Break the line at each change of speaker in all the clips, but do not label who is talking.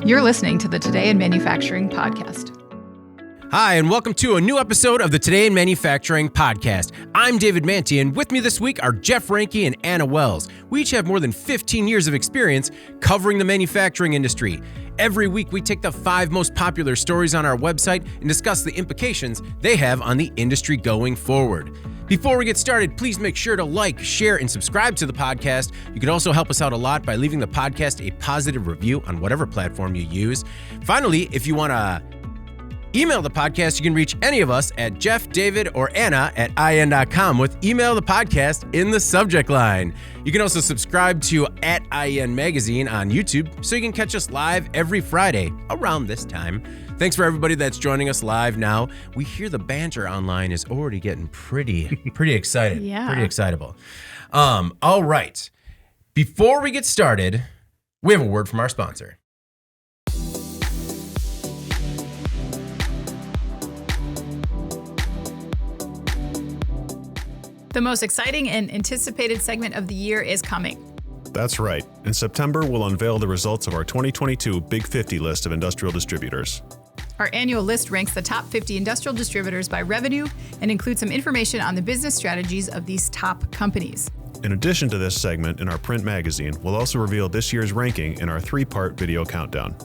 You're listening to the Today in Manufacturing podcast.
Hi, and welcome to a new episode of the Today in Manufacturing podcast. I'm David Manti, and with me this week are Jeff Ranke and Anna Wells. We each have more than 15 years of experience covering the manufacturing industry. Every week, we take the 5 most popular stories on our website and discuss the implications they have on the industry going forward. Before we get started, please make sure to like, share, and subscribe to the podcast. You can also help us out a lot by leaving the podcast a positive review on whatever platform you use. Finally, if you want to email the podcast, you can reach any of us at Jeff, David, or Anna at IN.com with email the podcast in the subject line. You can also subscribe to @IN Magazine on YouTube so you can catch us live every Friday around this time. Thanks for everybody that's joining us live now. We hear the banter online is already getting pretty excited.
Yeah.
Pretty excitable. All right. Before we get started, we have a word from our sponsor.
The most exciting and anticipated segment of the year is coming.
That's right. In September, we'll unveil the results of our 2022 Big 50 list of industrial distributors.
Our annual list ranks the top 50 industrial distributors by revenue and includes some information on the business strategies of these top companies.
In addition to this segment in our print magazine, we'll also reveal this year's ranking in our 3-part video countdown.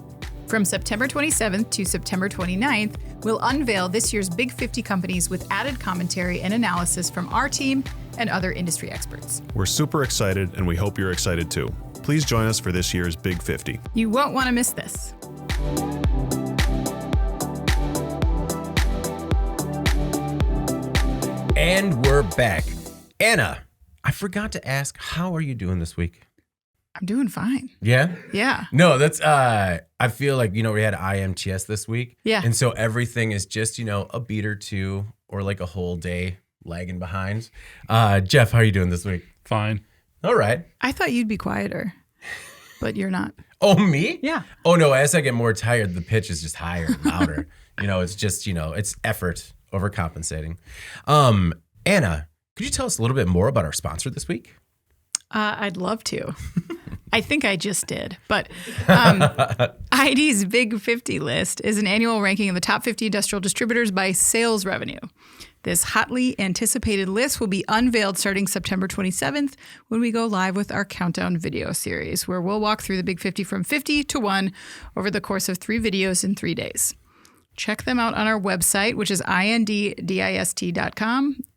From September 27th to September 29th, we'll unveil this year's Big 50 companies with added commentary and analysis from our team and other industry experts.
We're super excited, and we hope you're excited too. Please join us for this year's Big 50.
You won't want to miss this.
And we're back. Anna, I forgot to ask, how are you doing this week?
I'm doing fine.
Yeah?
Yeah.
No, that's, I feel like, we had IMTS this week.
Yeah.
And so everything is just, a beat or two or like a whole day lagging behind. Jeff, how are you doing this week?
Fine.
All right.
I thought you'd be quieter, but you're not.
Oh, me?
Yeah.
Oh, no, as I get more tired, the pitch is just higher and louder. It's just, it's effort overcompensating. Anna, could you tell us a little bit more about our sponsor this week?
I'd love to. I think I just did. But ID's Big 50 list is an annual ranking of the top 50 industrial distributors by sales revenue. This hotly anticipated list will be unveiled starting September 27th when we go live with our countdown video series, where we'll walk through the Big 50 from 50 to 1 over the course of 3 videos in 3 days. Check them out on our website, which is indist.com,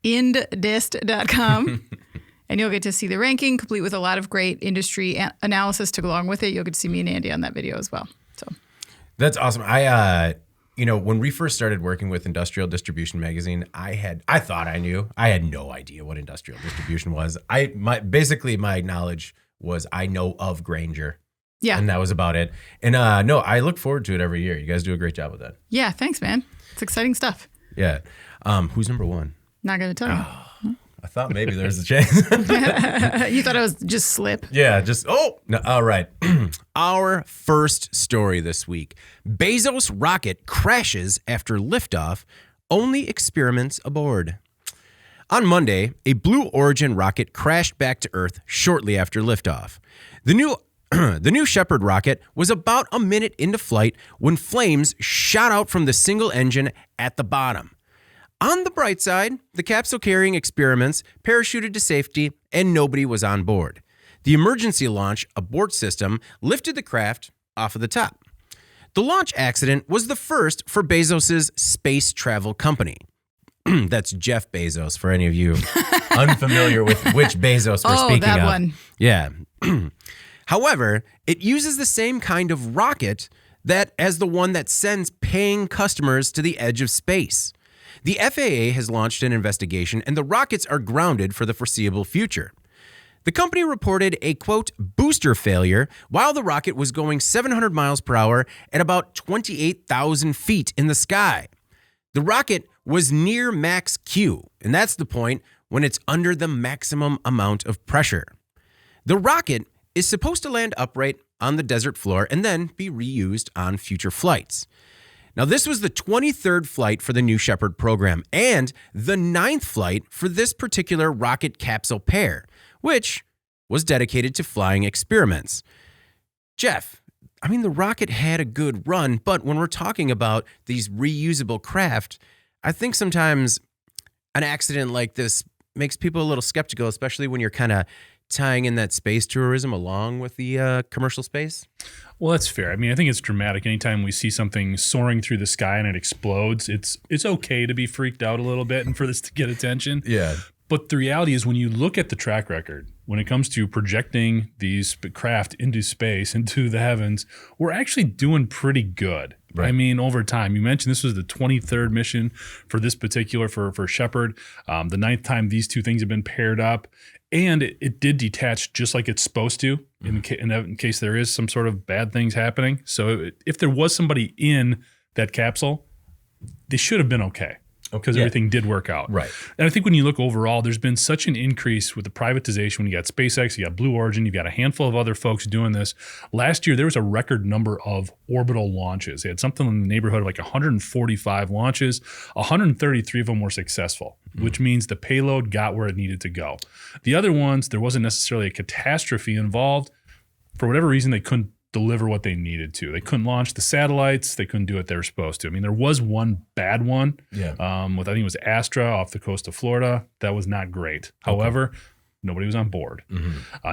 indist.com. And you'll get to see the ranking, complete with a lot of great industry analysis to go along with it. You'll get to see me and Andy on that video as well. So
that's awesome. I when we first started working with Industrial Distribution Magazine, I thought I knew. I had no idea what industrial distribution was. My knowledge was I know of Grainger.
Yeah.
And that was about it. And no, I look forward to it every year. You guys do a great job with that.
yeah, thanks, man. It's exciting stuff.
Yeah. Who's number 1?
Not going to tell you.
I thought maybe there's a chance.
You thought it was just slip.
Yeah, no, all right. Our first story this week. Bezos rocket crashes after liftoff, only experiments aboard. On Monday, a Blue Origin rocket crashed back to Earth shortly after liftoff. The New Shepard rocket was about a minute into flight when flames shot out from the single engine at the bottom. On the bright side, the capsule carrying experiments parachuted to safety and nobody was on board. The emergency launch abort system lifted the craft off of the top. The launch accident was the first for Bezos' space travel company. That's Jeff Bezos, for any of you unfamiliar with which Bezos we're speaking of.
Oh, that one.
Yeah. However, it uses the same kind of rocket as the one that sends paying customers to the edge of space. The FAA has launched an investigation, and the rockets are grounded for the foreseeable future. The company reported a, quote, booster failure while the rocket was going 700 miles per hour at about 28,000 feet in the sky. The rocket was near max Q, and that's the point when it's under the maximum amount of pressure. The rocket is supposed to land upright on the desert floor and then be reused on future flights. Now, this was the 23rd flight for the New Shepard program and the 9th flight for this particular rocket capsule pair, which was dedicated to flying experiments. Jeff, I mean, the rocket had a good run, but when we're talking about these reusable craft, I think sometimes an accident like this makes people a little skeptical, especially when you're kind of tying in that space tourism along with the commercial space.
Well, that's fair. I mean, I think it's dramatic. Anytime we see something soaring through the sky and it explodes, it's okay to be freaked out a little bit and for this to get attention.
Yeah.
But the reality is when you look at the track record, when it comes to projecting these craft into space, into the heavens, we're actually doing pretty good. Right. I mean, over time, you mentioned this was the 23rd mission for this particular, for Shepard, the 9th time these two things have been paired up. And it did detach just like it's supposed to in case there is some sort of bad things happening. So if there was somebody in that capsule, they should have been okay. Because everything did work out.
Right.
And I think when you look overall, there's been such an increase with the privatization. When you got SpaceX, you got Blue Origin, you've got a handful of other folks doing this. Last year, there was a record number of orbital launches. They had something in the neighborhood of like 145 launches. 133 of them were successful, which means the payload got where it needed to go. The other ones, there wasn't necessarily a catastrophe involved. For whatever reason, they couldn't deliver what they needed to. They couldn't launch the satellites. They couldn't do what they were supposed to. I mean, there was one bad one with, I think it was Astra off the coast of Florida. That was not great. However, nobody was on board.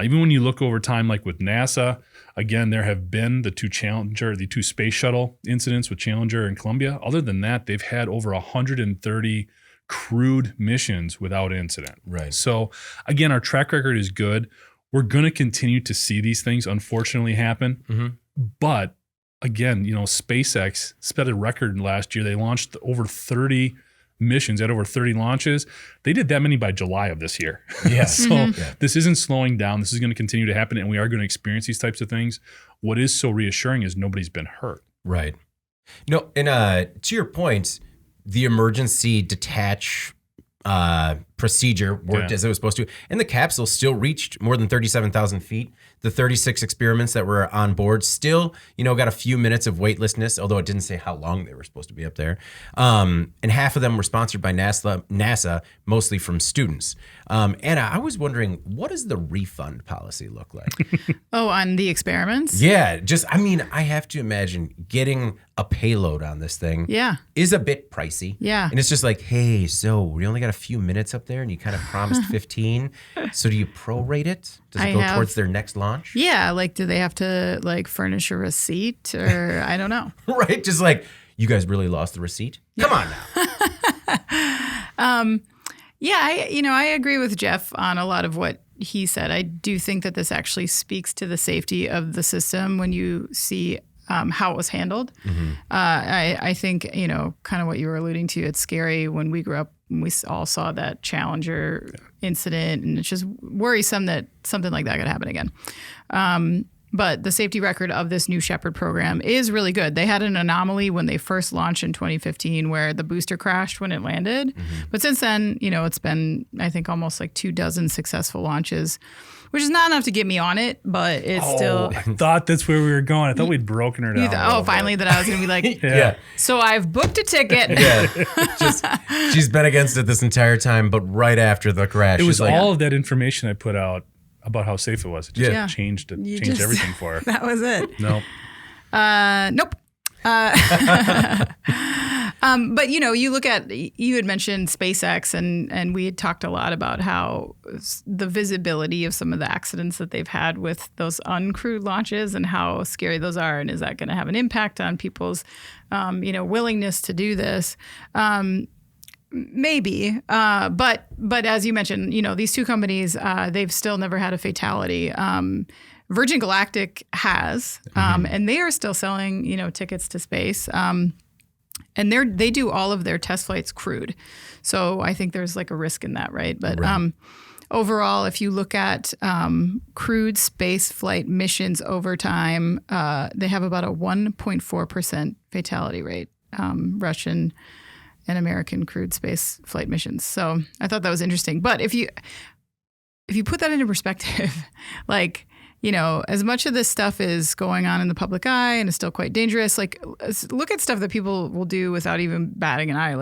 Even when you look over time, like with NASA, again, there have been the two space shuttle incidents with Challenger and Columbia. Other than that, they've had over 130 crewed missions without incident.
Right.
So again, our track record is good. We're going to continue to see these things unfortunately happen. But again, SpaceX set a record last year. They launched over 30 missions, had over 30 launches. They did that many by July of this year.
Yeah.
So this isn't slowing down. This is going to continue to happen, and we are going to experience these types of things. What is so reassuring is nobody's been hurt.
Right. No, and to your point, the emergency detach procedure worked as it was supposed to, and the capsule still reached more than 37,000 feet. The 36 experiments that were on board still, got a few minutes of weightlessness, although it didn't say how long they were supposed to be up there. And half of them were sponsored by NASA, mostly from students. Anna, I was wondering, what does the refund policy look like?
On the experiments?
Yeah, I have to imagine getting a payload on this thing is a bit pricey.
Yeah.
And it's just like, hey, so we only got a few minutes up there and you kind of promised 15. So do you prorate it? Does it go towards their next launch?
Yeah, do they have to furnish a receipt or I don't know.
Right, just like, you guys really lost the receipt? Come on now.
I agree with Jeff on a lot of what he said. I do think that this actually speaks to the safety of the system when you see how it was handled. I think, kind of what you were alluding to, it's scary when we grew up, and we all saw that Challenger incident, and it's just worrisome that something like that could happen again. But the safety record of this new Shepard program is really good. They had an anomaly when they first launched in 2015 where the booster crashed when it landed. But since then, it's been, I think, almost 24 successful launches, which is not enough to get me on it, but it's still...
I thought that's where we were going. I thought we'd broken her down.
Finally, that I was going to be like, so I've booked a ticket.
She's been against it this entire time, but right after the crash.
It was all of that information I put out about how safe it was. It just changed everything for her.
That was it.
Nope.
Nope. But you look at, you had mentioned SpaceX, and we had talked a lot about how the visibility of some of the accidents that they've had with those uncrewed launches and how scary those are, and is that going to have an impact on people's willingness to do this? Maybe, but as you mentioned, these two companies, they've still never had a fatality. Virgin Galactic has, and they are still selling, tickets to space. And they do all of their test flights crewed. So I think there's a risk in that, right? But overall, if you look at crewed space flight missions over time, they have about a 1.4% fatality rate, Russian and American crewed space flight missions. So I thought that was interesting. But if you put that into perspective, as much of this stuff is going on in the public eye and is still quite dangerous, look at stuff that people will do without even batting an eye.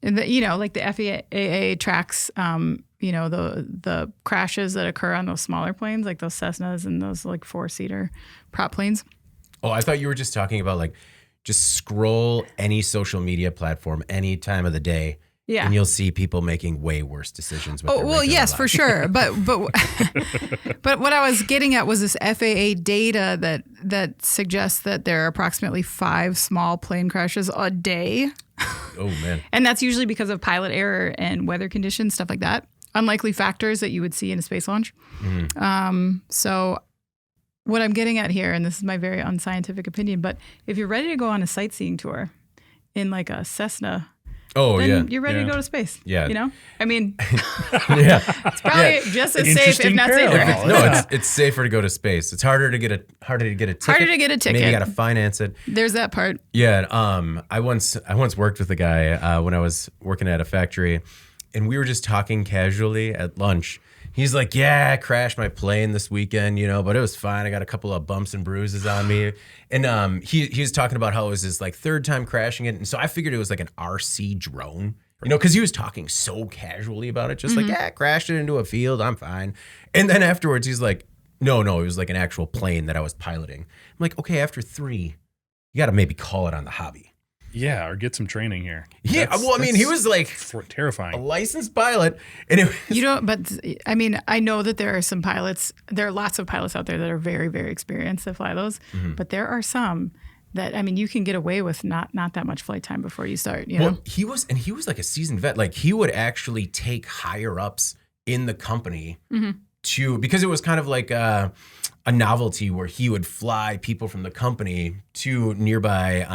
And the FAA tracks, the crashes that occur on those smaller planes, like those Cessnas and those 4-seater prop planes.
Oh, I thought you were just talking about like just scroll any social media platform any time of the day.
Yeah.
And you'll see people making way worse decisions. With
Oh,
their
well,
regular
yes,
lives.
for sure. But but what I was getting at was this FAA data that suggests that there are approximately 5 small plane crashes a day.
Oh, man.
And that's usually because of pilot error and weather conditions, stuff like that. Unlikely factors that you would see in a space launch. So what I'm getting at here, and this is my very unscientific opinion, but if you're ready to go on a sightseeing tour in like a Cessna,
Oh,
then
yeah.
you're ready
Yeah.
to go to space.
Yeah.
You know? I mean,
Yeah.
it's probably just as safe, if
Interesting
not
parallel.
safer.
No, it's safer to go to space. It's harder to get a ticket.
Harder to get a ticket.
Maybe you got to finance it.
There's that part.
Yeah. I once worked with a guy when I was working at a factory, and we were just talking casually at lunch. He's like, "Yeah, I crashed my plane this weekend, but it was fine. I got a couple of bumps and bruises on me." And he was talking about how it was his like 3rd time crashing it, and so I figured it was like an RC drone, because he was talking so casually about it, just like, "Yeah, I crashed it into a field. I'm fine." And then afterwards, he's like, "No, it was like an actual plane that I was piloting." I'm like, "Okay, after 3, you got to maybe call it on the hobby."
Yeah, or get some training here.
Yeah, well, I mean, he was like a
terrifying.
licensed pilot, and
But I mean, I know that there are some pilots. There are lots of pilots out there that are very, very experienced that fly those. But there are some that, I mean, you can get away with not that much flight time before you start. You know?
Well, he was like a seasoned vet. Like he would actually take higher ups in the company because it was kind of like a novelty where he would fly people from the company to nearby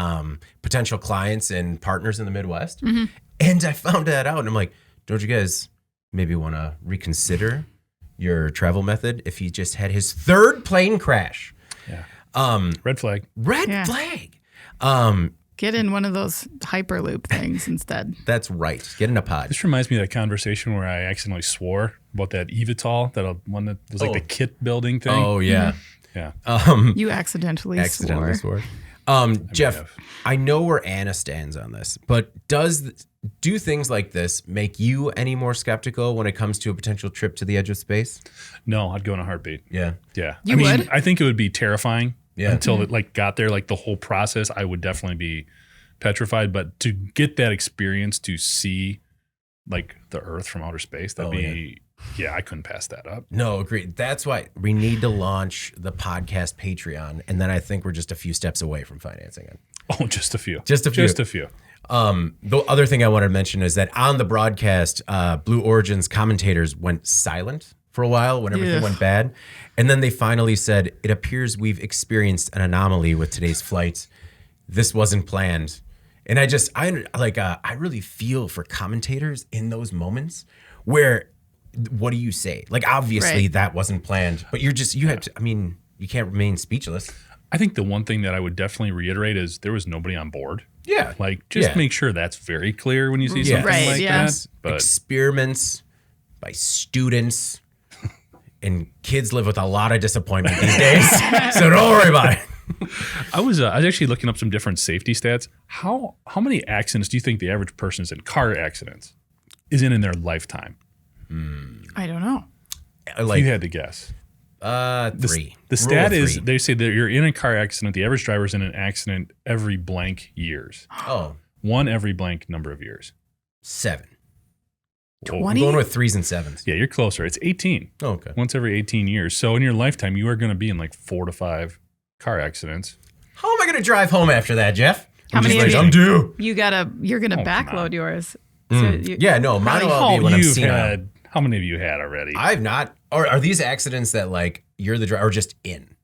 potential clients and partners in the Midwest. And I found that out, and I'm like, don't you guys maybe want to reconsider your travel method if he just had his 3rd plane crash?
Yeah. Red flag.
Red flag.
Get in one of those Hyperloop things instead.
That's right. Get in a pod.
This reminds me of that conversation where I accidentally swore about that eVTOL, that one that was like the kit building thing.
Oh, yeah.
Yeah.
You accidentally swore.
Jeff, I know where Anna stands on this, but do things like this make you any more skeptical when it comes to a potential trip to the edge of space?
No, I'd go in a heartbeat.
Yeah.
Yeah.
You would?
I think it would be terrifying
Yeah.
until it like got there, like the whole process, I would definitely be petrified. But to get that experience to see like the Earth from outer space, that'd be, I couldn't pass that up.
No, agreed. That's why we need to launch the podcast Patreon, and then I think we're just a few steps away from financing it.
Oh, just a few.
Just a few.
Just a few.
The other thing I wanted to mention is that on the broadcast, Blue Origin's commentators went silent for a while when everything went bad. And then they finally said, "It appears we've experienced an anomaly with today's flight. This wasn't planned." And I really feel for commentators in those moments where, what do you say? Like, obviously that wasn't planned, but you can't remain speechless.
I think the one thing that I would definitely reiterate is there was nobody on board.
Yeah.
Like, just make sure that's very clear when you see something
Right,
like
yeah.
that. But
Experiments by students, and kids live with a lot of disappointment these days, so don't worry about it.
I was actually looking up some different safety stats. How many accidents do you think the average person is in, car accidents, is in their lifetime?
I don't know.
If you had to guess.
3.
The stat is, they say that you're in a car accident. The average driver is in an accident every blank years.
Oh,
One every blank number of years.
7.
Whoa.
20?
I'm going with 3s and 7s.
Yeah, you're closer. It's 18.
Oh, okay.
Once every 18 years. So in your lifetime, you are going to be in like 4 to 5 car accidents.
How am I going to drive home after that, Jeff?
How many of you?
I'm due.
You're gonna
come
backload
on.
yours. So you-
Yeah, no, mine will be when I'm senile.
How many of you had already?
I've not. Or are these accidents that like you're the driver or just in?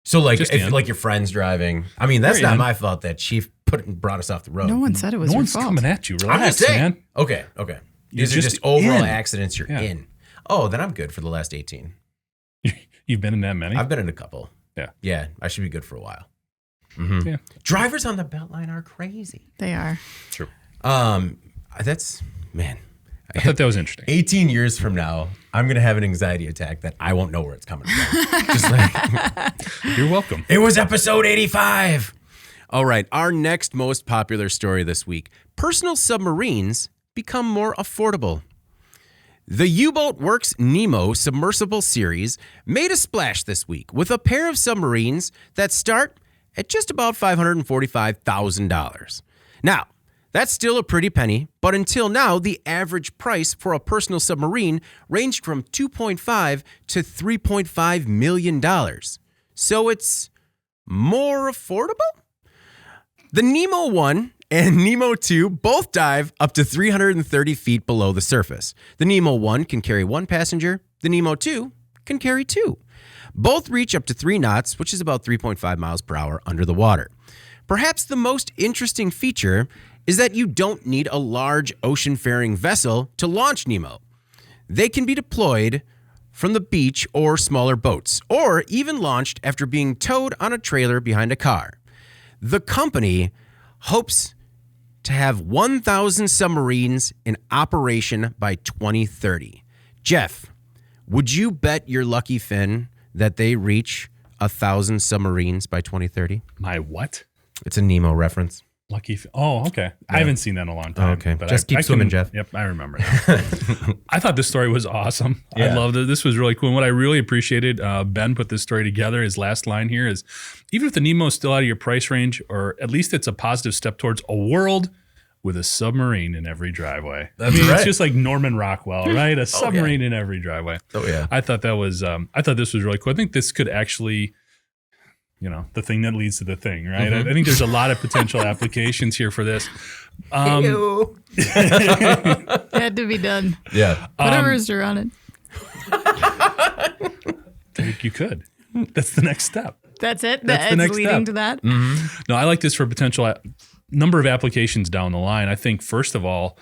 So like
Just
if
in.
like your friend's driving. I mean, that's
You're
not
in.
my fault that Chief brought us off the road.
No one said it was
no
your
one's
fault.
coming at you.
I'm
Relax,
just saying.
man.
Okay. These are
just
just overall
in.
accidents you're
Yeah.
in. Oh, then I'm good for the last 18.
You've been in that many?
I've been in a couple.
Yeah.
Yeah, I should be good for a while. Mm-hmm.
Yeah.
Drivers on the Beltline are crazy.
They are.
True.
That's, man.
I thought that was interesting.
18 years from now, I'm going to have an anxiety attack that I won't know where it's coming from. Just like,
You're welcome.
it was episode 85. All right, our next most popular story this week. Personal submarines become more affordable. The U-Boat Works Nemo submersible series made a splash this week with a pair of submarines that start at just about $545,000. Now, that's still a pretty penny, but until now, the average price for a personal submarine ranged from $2.5 to $3.5 million. So it's more affordable? The Nemo 1 and Nemo 2 both dive up to 330 feet below the surface. The Nemo 1 can carry 1 passenger. The Nemo 2 can carry 2. Both reach up to 3 knots, which is about 3.5 miles per hour under the water. Perhaps the most interesting feature is that you don't need a large ocean-faring vessel to launch Nemo. They can be deployed from the beach or smaller boats, or even launched after being towed on a trailer behind a car. The company hopes to have 1,000 submarines in operation by 2030. Jeff, would you bet your lucky fin that they reach 1,000 submarines by 2030?
My what?
It's a Nemo reference.
Oh, okay. Yeah. I haven't seen that in a long time.
Okay. But just keep swimming, Jeff.
Yep, I remember that. I thought this story was awesome. Yeah. I loved it. This was really cool. And what I really appreciated, Ben put this story together, his last line here is, even if the Nemo is still out of your price range, or at least it's a positive step towards a world with a submarine in every driveway.
That's right.
It's just like Norman Rockwell, right? A submarine in every driveway.
Oh, yeah.
I thought that was, I thought this was really cool. I think this could actually, the thing that leads to the thing, right? Mm-hmm. I think there's a lot of potential applications here for this.
Had to be done.
Yeah.
Whatever's around
it. You could. That's the next step.
That's it?
That's the next
leading
step.
to that?
Mm-hmm. No, I like this for potential number of applications down the line. I think, first of all,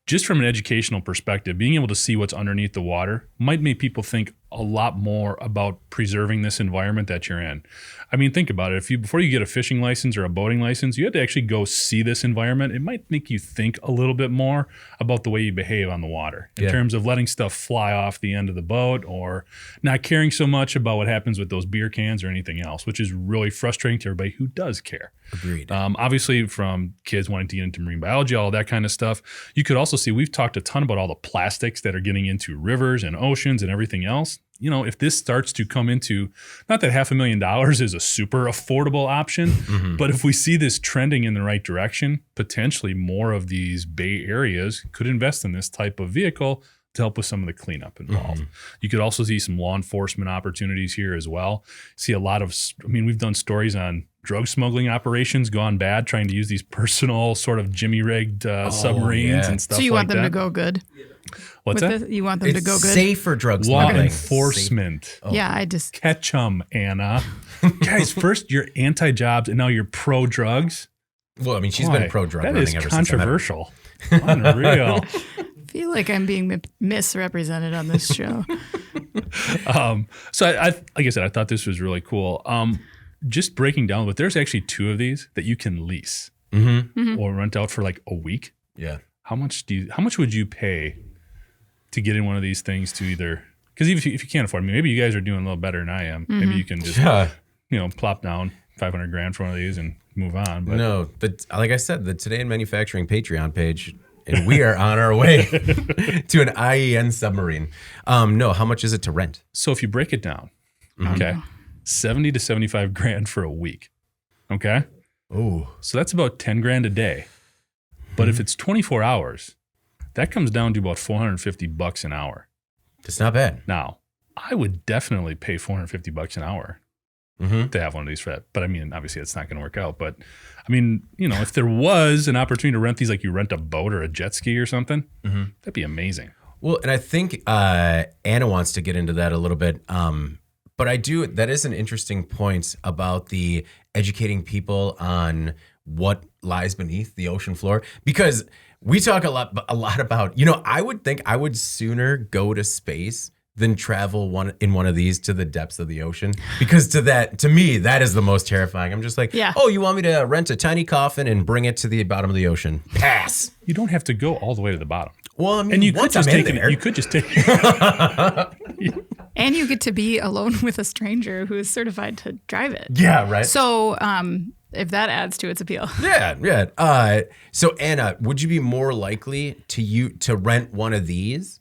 just from an educational perspective, being able to see what's underneath the water might make people think a lot more about preserving this environment that you're in. I mean, think about it. Before you get a fishing license or a boating license, you have to actually go see this environment. It might make you think a little bit more about the way you behave on the water in terms of letting stuff fly off the end of the boat, or not caring so much about what happens with those beer cans or anything else, which is really frustrating to everybody who does care.
Agreed.
Obviously, from kids wanting to get into marine biology, all that kind of stuff. You could also see, we've talked a ton about all the plastics that are getting into rivers and oceans and everything else. If this starts to come into, not that $500,000 is a super affordable option, but if we see this trending in the right direction, potentially more of these Bay areas could invest in this type of vehicle to help with some of the cleanup involved. You could also see some law enforcement opportunities here as well. See a lot of, we've done stories on drug smuggling operations gone bad, trying to use these personal sort of jimmy-rigged submarines and stuff like that.
So you want them to go good?
What's that?
You want them to go good?
It's safe for drug
Law
smuggling.
enforcement.
Yeah, I just...
Catch them, Anna. Guys, first you're anti-jobs and now you're pro-drugs.
Well, she's been pro-drug running ever since.
That is controversial. Unreal.
I feel like I'm being misrepresented on this show.
So I like I said, I thought this was really cool. Just breaking down, but there's actually 2 of these that you can lease or rent out for like a week.
Yeah.
How much would you pay to get in one of these things to either, because if you can't afford me, maybe you guys are doing a little better than I am. Maybe you can just, plop down $500,000 for one of these and move on. But
no, like I said, the Today in Manufacturing Patreon page, and we are on our way to an IEN submarine. No, how much is it to rent?
So if you break it down, okay, $70,000 to $75,000 for a week. Okay.
Oh,
so that's about $10,000 a day. But if it's 24 hours, that comes down to about $450 an hour.
It's not bad.
Now, I would definitely pay $450 an hour to have one of these for that. But obviously it's not going to work out. But if there was an opportunity to rent these, like you rent a boat or a jet ski or something, that'd be amazing.
Well, and I think Anna wants to get into that a little bit. But that is an interesting point about the educating people on what lies beneath the ocean floor, because we talk a lot about, I would think I would sooner go to space than travel in one of these to the depths of the ocean, because to me, that is the most terrifying. I'm just like, oh, you want me to rent a tiny coffin and bring it to the bottom of the ocean? Pass.
You don't have to go all the way to the bottom.
Well,
and you could just take it. You could just take it.
And you get to be alone with a stranger who is certified to drive it.
Yeah, right.
So, if that adds to its appeal.
Yeah. So Anna, would you be more likely to rent one of these?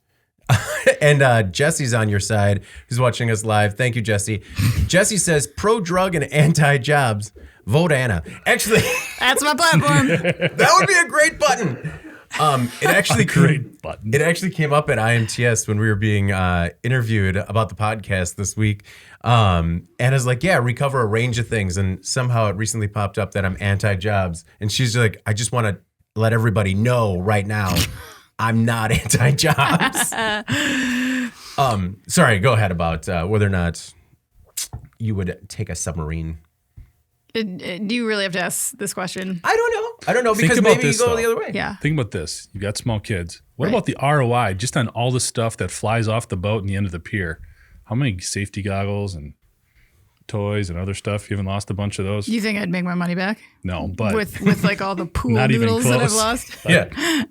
And Jesse's on your side, who's watching us live. Thank you, Jesse. Jesse says, pro-drug and anti-jobs. Vote Anna. Actually,
That's my platform.
that would be a great button. It actually
button.
It actually came up at IMTS when we were being interviewed about the podcast this week. Anna's like, yeah, we cover a range of things. And somehow it recently popped up that I'm anti-jobs. And she's like, I just want to let everybody know right now, I'm not anti-jobs. Sorry, go ahead about whether or not you would take a submarine.
Do you really have to ask this question?
I don't know because maybe you go the other way.
Yeah.
Think about this. You've got small kids. What
Right.
about the ROI just on all the stuff that flies off the boat and the end of the pier? How many safety goggles and toys and other stuff? You haven't lost a bunch of those?
You think I'd make my money back?
No, but
with like all the pool
Not even
noodles that I've
close.
lost?
Yeah,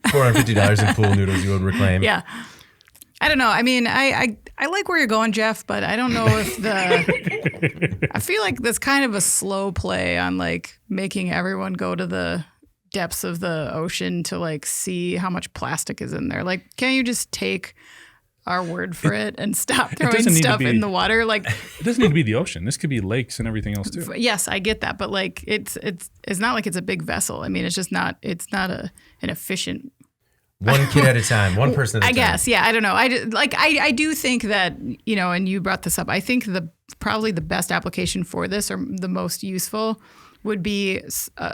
$450 in pool noodles you would reclaim.
Yeah. I don't know. I mean, I like where you're going, Jeff, but I don't know if I feel like that's kind of a slow play on like making everyone go to the depths of the ocean to like see how much plastic is in there. Like, can't you just take our word for it and stop throwing
doesn't need to
stuff
be-
in the water? Like,
it doesn't need to be the ocean. This could be lakes and everything else too.
yes, I get that, but like it's not like it's a big vessel. I mean, it's not an efficient.
One kid at a time, one person at a time.
I guess, yeah. I don't know. I do think that, you know, and you brought this up. I think probably the best application for this, or the most useful, would be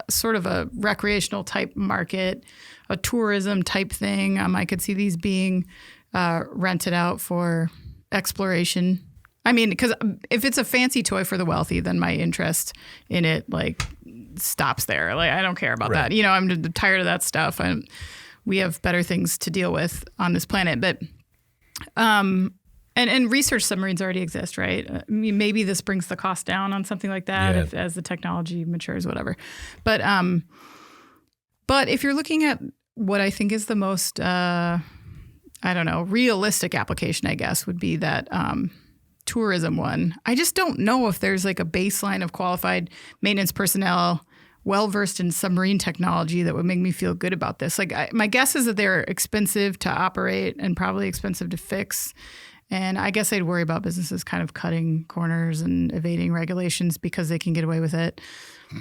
sort of a recreational type market, a tourism type thing. I could see these being rented out for exploration. I mean, because if it's a fancy toy for the wealthy, then my interest in it like stops there. Like, I don't care about that. You know, I'm tired of that stuff. We have better things to deal with on this planet. But and research submarines already exist, right? I mean, maybe this brings the cost down on something like that as the technology matures, whatever. But if you're looking at what I think is the most realistic application, I guess, would be that tourism one. I just don't know if there's like a baseline of qualified maintenance personnel well-versed in submarine technology that would make me feel good about this. Like, my guess is that they're expensive to operate and probably expensive to fix. And I guess I'd worry about businesses kind of cutting corners and evading regulations because they can get away with it.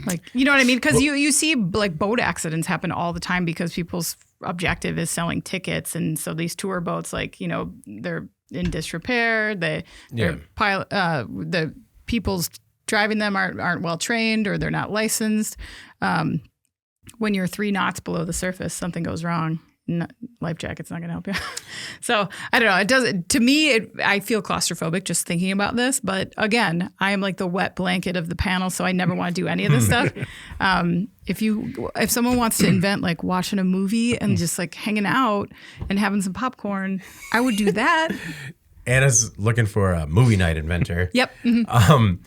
Like, you know what I mean? Because you see like boat accidents happen all the time because people's objective is selling tickets. And so these tour boats, like, you know, they're in disrepair. The people's driving them aren't well trained, or they're not licensed. When you're 3 knots below the surface, something goes wrong. Life jacket's not going to help you. So I don't know. It doesn't. To me, I feel claustrophobic just thinking about this. But again, I am like the wet blanket of the panel, so I never want to do any of this stuff. If someone wants to invent like watching a movie and just like hanging out and having some popcorn, I would do that.
Anna's looking for a movie night inventor.
Yep. Mm-hmm.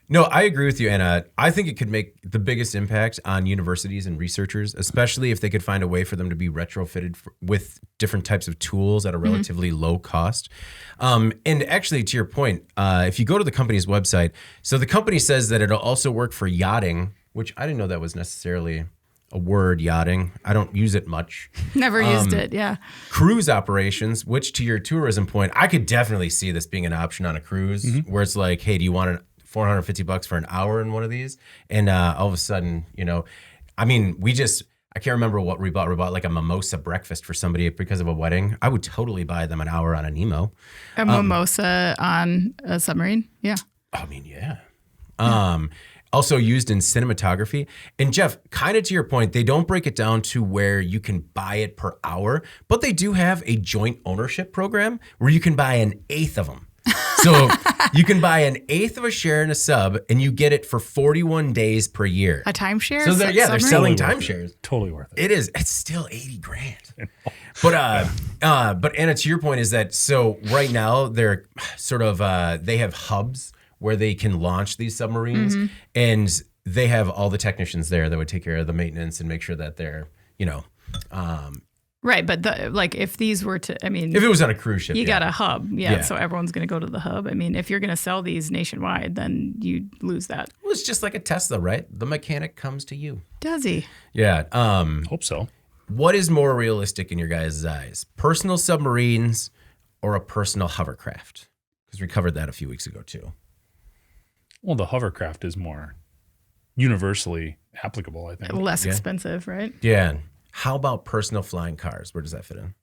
No, I agree with you, Anna. I think it could make the biggest impact on universities and researchers, especially if they could find a way for them to be retrofitted with different types of tools at a relatively low cost. And actually, to your point, if you go to the company's website, so the company says that it'll also work for yachting, which I didn't know that was necessarily a word, yachting. I don't use it much.
Never used it, yeah.
Cruise operations, which to your tourism point, I could definitely see this being an option on a cruise where it's like, hey, do you want an $450 for an hour in one of these? And all of a sudden, you know, I mean, I can't remember what we bought. We bought like a mimosa breakfast for somebody because of a wedding. I would totally buy them an hour on a Nemo.
A mimosa on a submarine? Yeah.
I mean, yeah. Also used in cinematography. And Jeff, kind of to your point, they don't break it down to where you can buy it per hour, but they do have a joint ownership program where you can buy an eighth of them. So you can buy an eighth of a share in a sub, and you get it for 41 days per year.
A timeshare?
So they're selling
Totally worth
timeshares.
Totally worth it.
It is. It's still $80,000. But Anna, to your point is that so right now they're sort of they have hubs where they can launch these submarines, and they have all the technicians there that would take care of the maintenance and make sure that they're, you know.
Right, but if these were to, I mean,
If it was on a cruise ship,
you got a hub, so everyone's going to go to the hub. I mean, if you're going to sell these nationwide, then you lose that.
Well, it's just like a Tesla, right? The mechanic comes to you.
Does he?
Yeah.
Hope so.
What is more realistic in your guys' eyes? Personal submarines or a personal hovercraft? Because we covered that a few weeks ago too.
Well, the hovercraft is more universally applicable, I think.
Less expensive, right?
Yeah. How about personal flying cars? Where does that fit in?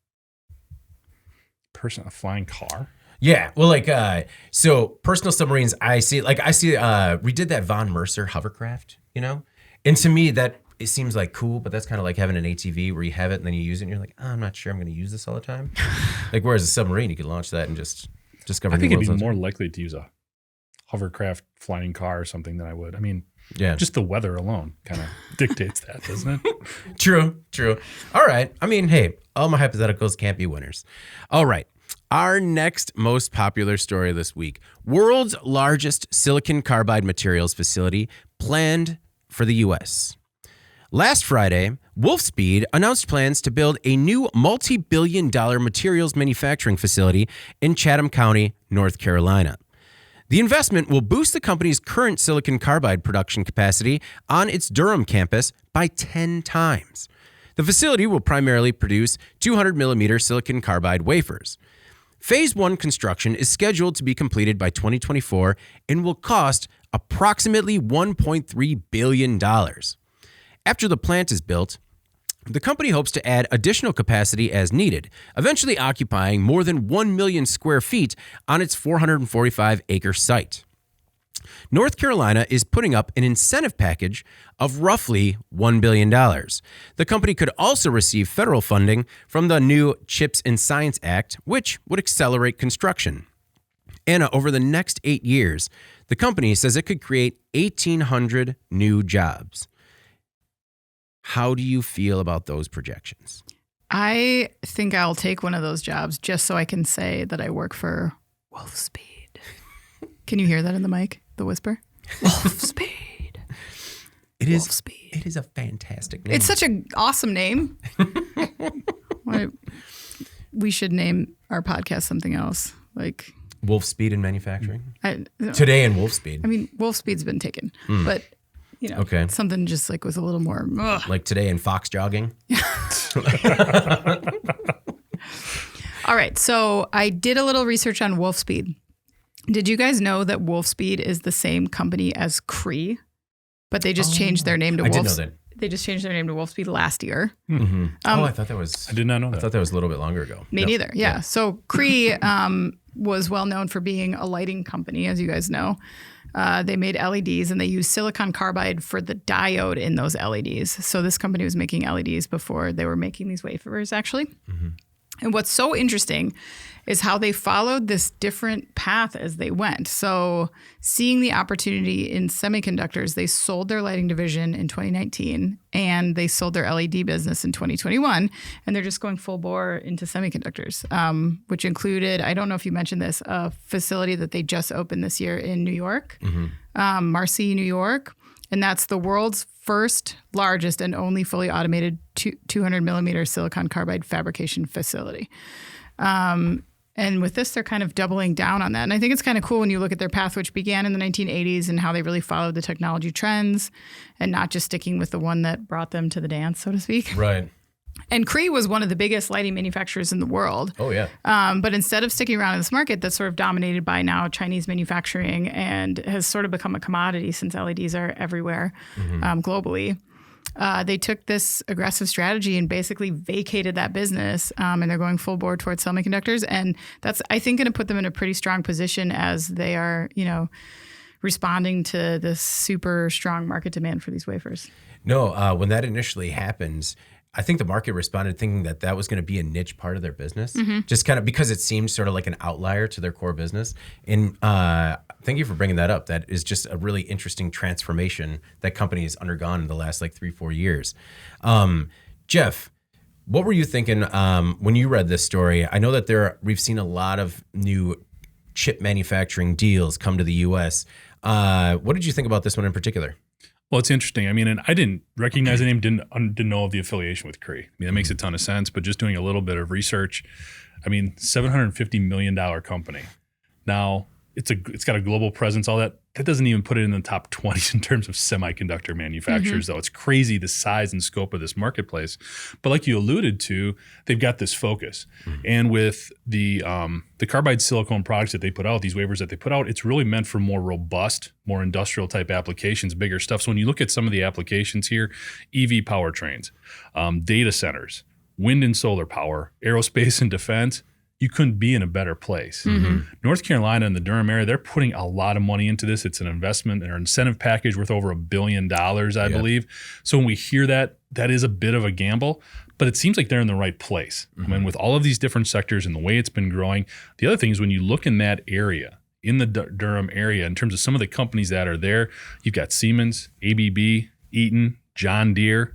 A flying car?
Yeah. Well, so personal submarines, we did that Von Mercer hovercraft, and to me it seems like cool, but that's kind of like having an ATV where you have it and then you use it and you're like, I'm not sure I'm going to use this all the time. Whereas a submarine, you could launch that and just discover new worlds.
I think it'd be more likely to use a hovercraft flying car or something than I would. I mean, just the weather alone kind of dictates that, doesn't it?
True. All right. I mean, hey, all my hypotheticals can't be winners. All right. Our next most popular story this week, world's largest silicon carbide materials facility planned for the U.S. Last Friday, Wolfspeed announced plans to build a new multi-billion-dollar materials manufacturing facility in Chatham County, North Carolina. The investment will boost the company's current silicon carbide production capacity on its Durham campus by 10 times. The facility will primarily produce 200 millimeter silicon carbide wafers. Phase 1 construction is scheduled to be completed by 2024 and will cost approximately $1.3 billion. After the plant is built, the company hopes to add additional capacity as needed, eventually occupying more than 1 million square feet on its 445-acre site. North Carolina is putting up an incentive package of roughly $1 billion. The company could also receive federal funding from the new CHIPS and Science Act, which would accelerate construction. Anna, over the next 8 years, the company says it could create 1,800 new jobs. How do you feel about those projections?
I think I'll take one of those jobs just so I can say that I work for Wolfspeed. Can you hear that in the mic? The whisper? Wolfspeed. Wolfspeed.
It is a fantastic name.
It's such an awesome name. We should name our podcast something else. Like
Wolfspeed in manufacturing? Today in Wolfspeed.
I mean, Wolfspeed's been taken. But something just like was a little more
like today in Fox jogging.
All right, so I did a little research on Wolfspeed. Did you guys know that Wolfspeed is the same company as Cree, but they just changed their name to
I did know that.
They just changed their name to Wolfspeed last year.
Mm-hmm. I thought that was.
I did not know that.
I thought that was a little bit longer ago.
Me neither. Yeah. So Cree was well known for being a lighting company, as you guys know. They made LEDs and they used silicon carbide for the diode in those LEDs. So this company was making LEDs before they were making these wafers, actually. Mm-hmm. And what's so interesting is how they followed this different path as they went. So seeing the opportunity in semiconductors, they sold their lighting division in 2019 and they sold their LED business in 2021. And they're just going full bore into semiconductors, which included, I don't know if you mentioned this, a facility that they just opened this year in New York, Marcy, New York. And that's the world's first, largest, and only fully automated 200 millimeter silicon carbide fabrication facility. And with this, they're kind of doubling down on that. And I think it's kind of cool when you look at their path, which began in the 1980s and how they really followed the technology trends and not just sticking with the one that brought them to the dance, so to speak.
Right.
And Cree was one of the biggest lighting manufacturers in the world.
Oh, yeah.
But instead of sticking around in this market that's sort of dominated by now Chinese manufacturing and has sort of become a commodity since LEDs are everywhere globally, they took this aggressive strategy and basically vacated that business. And they're going full bore towards semiconductors. And that's, I think, going to put them in a pretty strong position as they are, responding to this super strong market demand for these wafers.
No, when that initially happens, I think the market responded thinking that that was going to be a niche part of their business, just kind of because it seemed sort of like an outlier to their core business. And thank you for bringing that up. That is just a really interesting transformation that company has undergone in the last 3-4 years. Jeff, what were you thinking when you read this story? I know that we've seen a lot of new chip manufacturing deals come to the U.S. What did you think about this one in particular?
Well, it's interesting. I mean, and I didn't recognize the name, didn't know of the affiliation with Cree. I mean, that makes a ton of sense, but just doing a little bit of research, I mean, $750 million company. Now, it's got a global presence, all that. That doesn't even put it in the top 20 in terms of semiconductor manufacturers, though. It's crazy the size and scope of this marketplace. But like you alluded to, they've got this focus. And with the carbide silicone products that they put out, these wafers that they put out, it's really meant for more robust, more industrial type applications, bigger stuff. So when you look at some of the applications here, EV powertrains, data centers, wind and solar power, aerospace and defense, you couldn't be in a better place. North Carolina and the Durham area, they're putting a lot of money into this. It's an investment or incentive package worth over $1 billion, I believe. So when we hear that, that is a bit of a gamble, but it seems like they're in the right place. I mean, with all of these different sectors and the way it's been growing, the other thing is when you look in that area, in the Durham area, in terms of some of the companies that are there, you've got Siemens, ABB, Eaton, John Deere.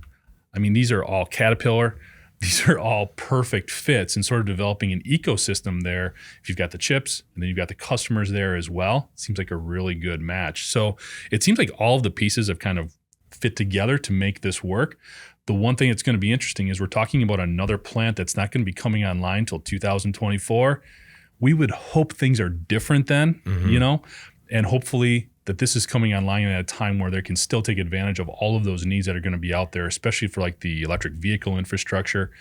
I mean, these are all Caterpillar. These are all perfect fits and sort of developing an ecosystem there. If you've got the chips and then you've got the customers there as well, it seems like a really good match. So it seems like all of the pieces have kind of fit together to make this work. The one thing that's going to be interesting is we're talking about another plant that's not going to be coming online until 2024. We would hope things are different then, you know, and hopefully that this is coming online at a time where they can still take advantage of all of those needs that are going to be out there, especially for like the electric vehicle infrastructure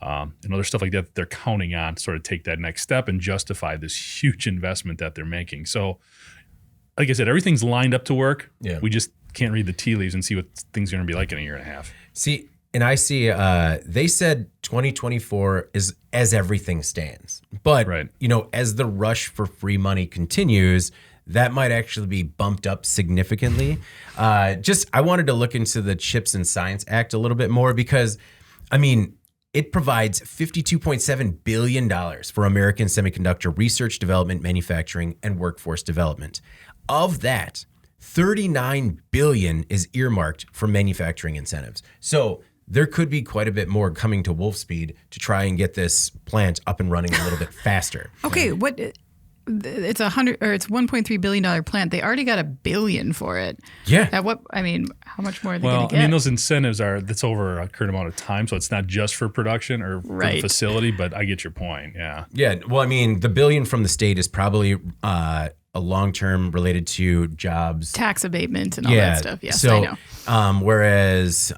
and other stuff like that they're counting on to sort of take that next step and justify this huge investment that they're making. So like I said, everything's lined up to work. Yeah. We just can't read the tea leaves and see what things are going to be like in a year and a half.
See, and I see they said 2024 is as everything stands. But, you know, as the rush for free money continues, that might actually be bumped up significantly. I wanted to look into the Chips and Science Act a little bit more because, I mean, it provides $52.7 billion for American semiconductor research, development, manufacturing, and workforce development. Of that, $39 billion is earmarked for manufacturing incentives. So there could be quite a bit more coming to Wolfspeed to try and get this plant up and running a little bit faster.
Okay, what? It's it's $1.3 billion plant. They already got $1 billion for it.
Yeah.
At what? I mean, how much more are they going to get?
I mean, those incentives that's over a current amount of time, so it's not just for production or for the facility. But I get your point. Yeah. Yeah.
Well, I mean, the $1 billion from the state is probably a long term related to jobs,
tax abatement, and all that stuff. Yes,
so,
I know.
Whereas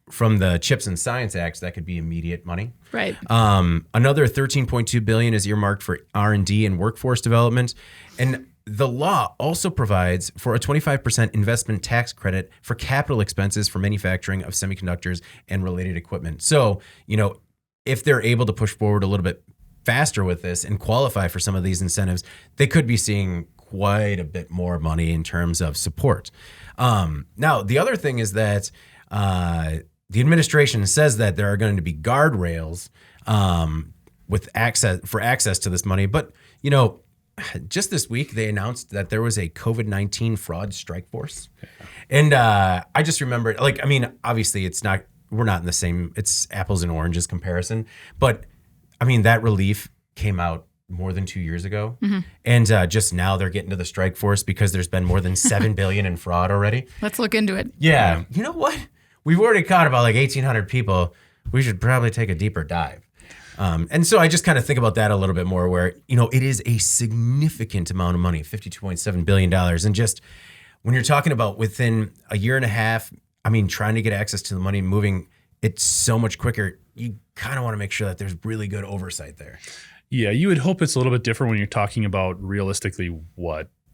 from the Chips and Science Act, that could be immediate money.
Right.
Another $13.2 billion is earmarked for R&D and workforce development, and the law also provides for a 25% investment tax credit for capital expenses for manufacturing of semiconductors and related equipment. So, you know, if they're able to push forward a little bit faster with this and qualify for some of these incentives, they could be seeing quite a bit more money in terms of support. Now, the other thing is that the administration says that there are going to be guardrails with access to this money. But, you know, just this week, they announced that there was a COVID-19 fraud strike force. And I just remember, like, I mean, obviously we're not in the same, it's apples and oranges comparison. But, I mean, that relief came out more than 2 years ago. And just now they're getting to the strike force because there's been more than $7 billion in fraud already.
Let's look into it.
Yeah. You know what? We've already caught about like 1,800 people. We should probably take a deeper dive. And so I just kind of think about that a little bit more where, you know, it is a significant amount of money, $52.7 billion. And just when you're talking about within a year and a half, I mean, trying to get access to the money, moving it so much quicker, you kind of want to make sure that there's really good oversight there.
Yeah, you would hope it's a little bit different when you're talking about realistically,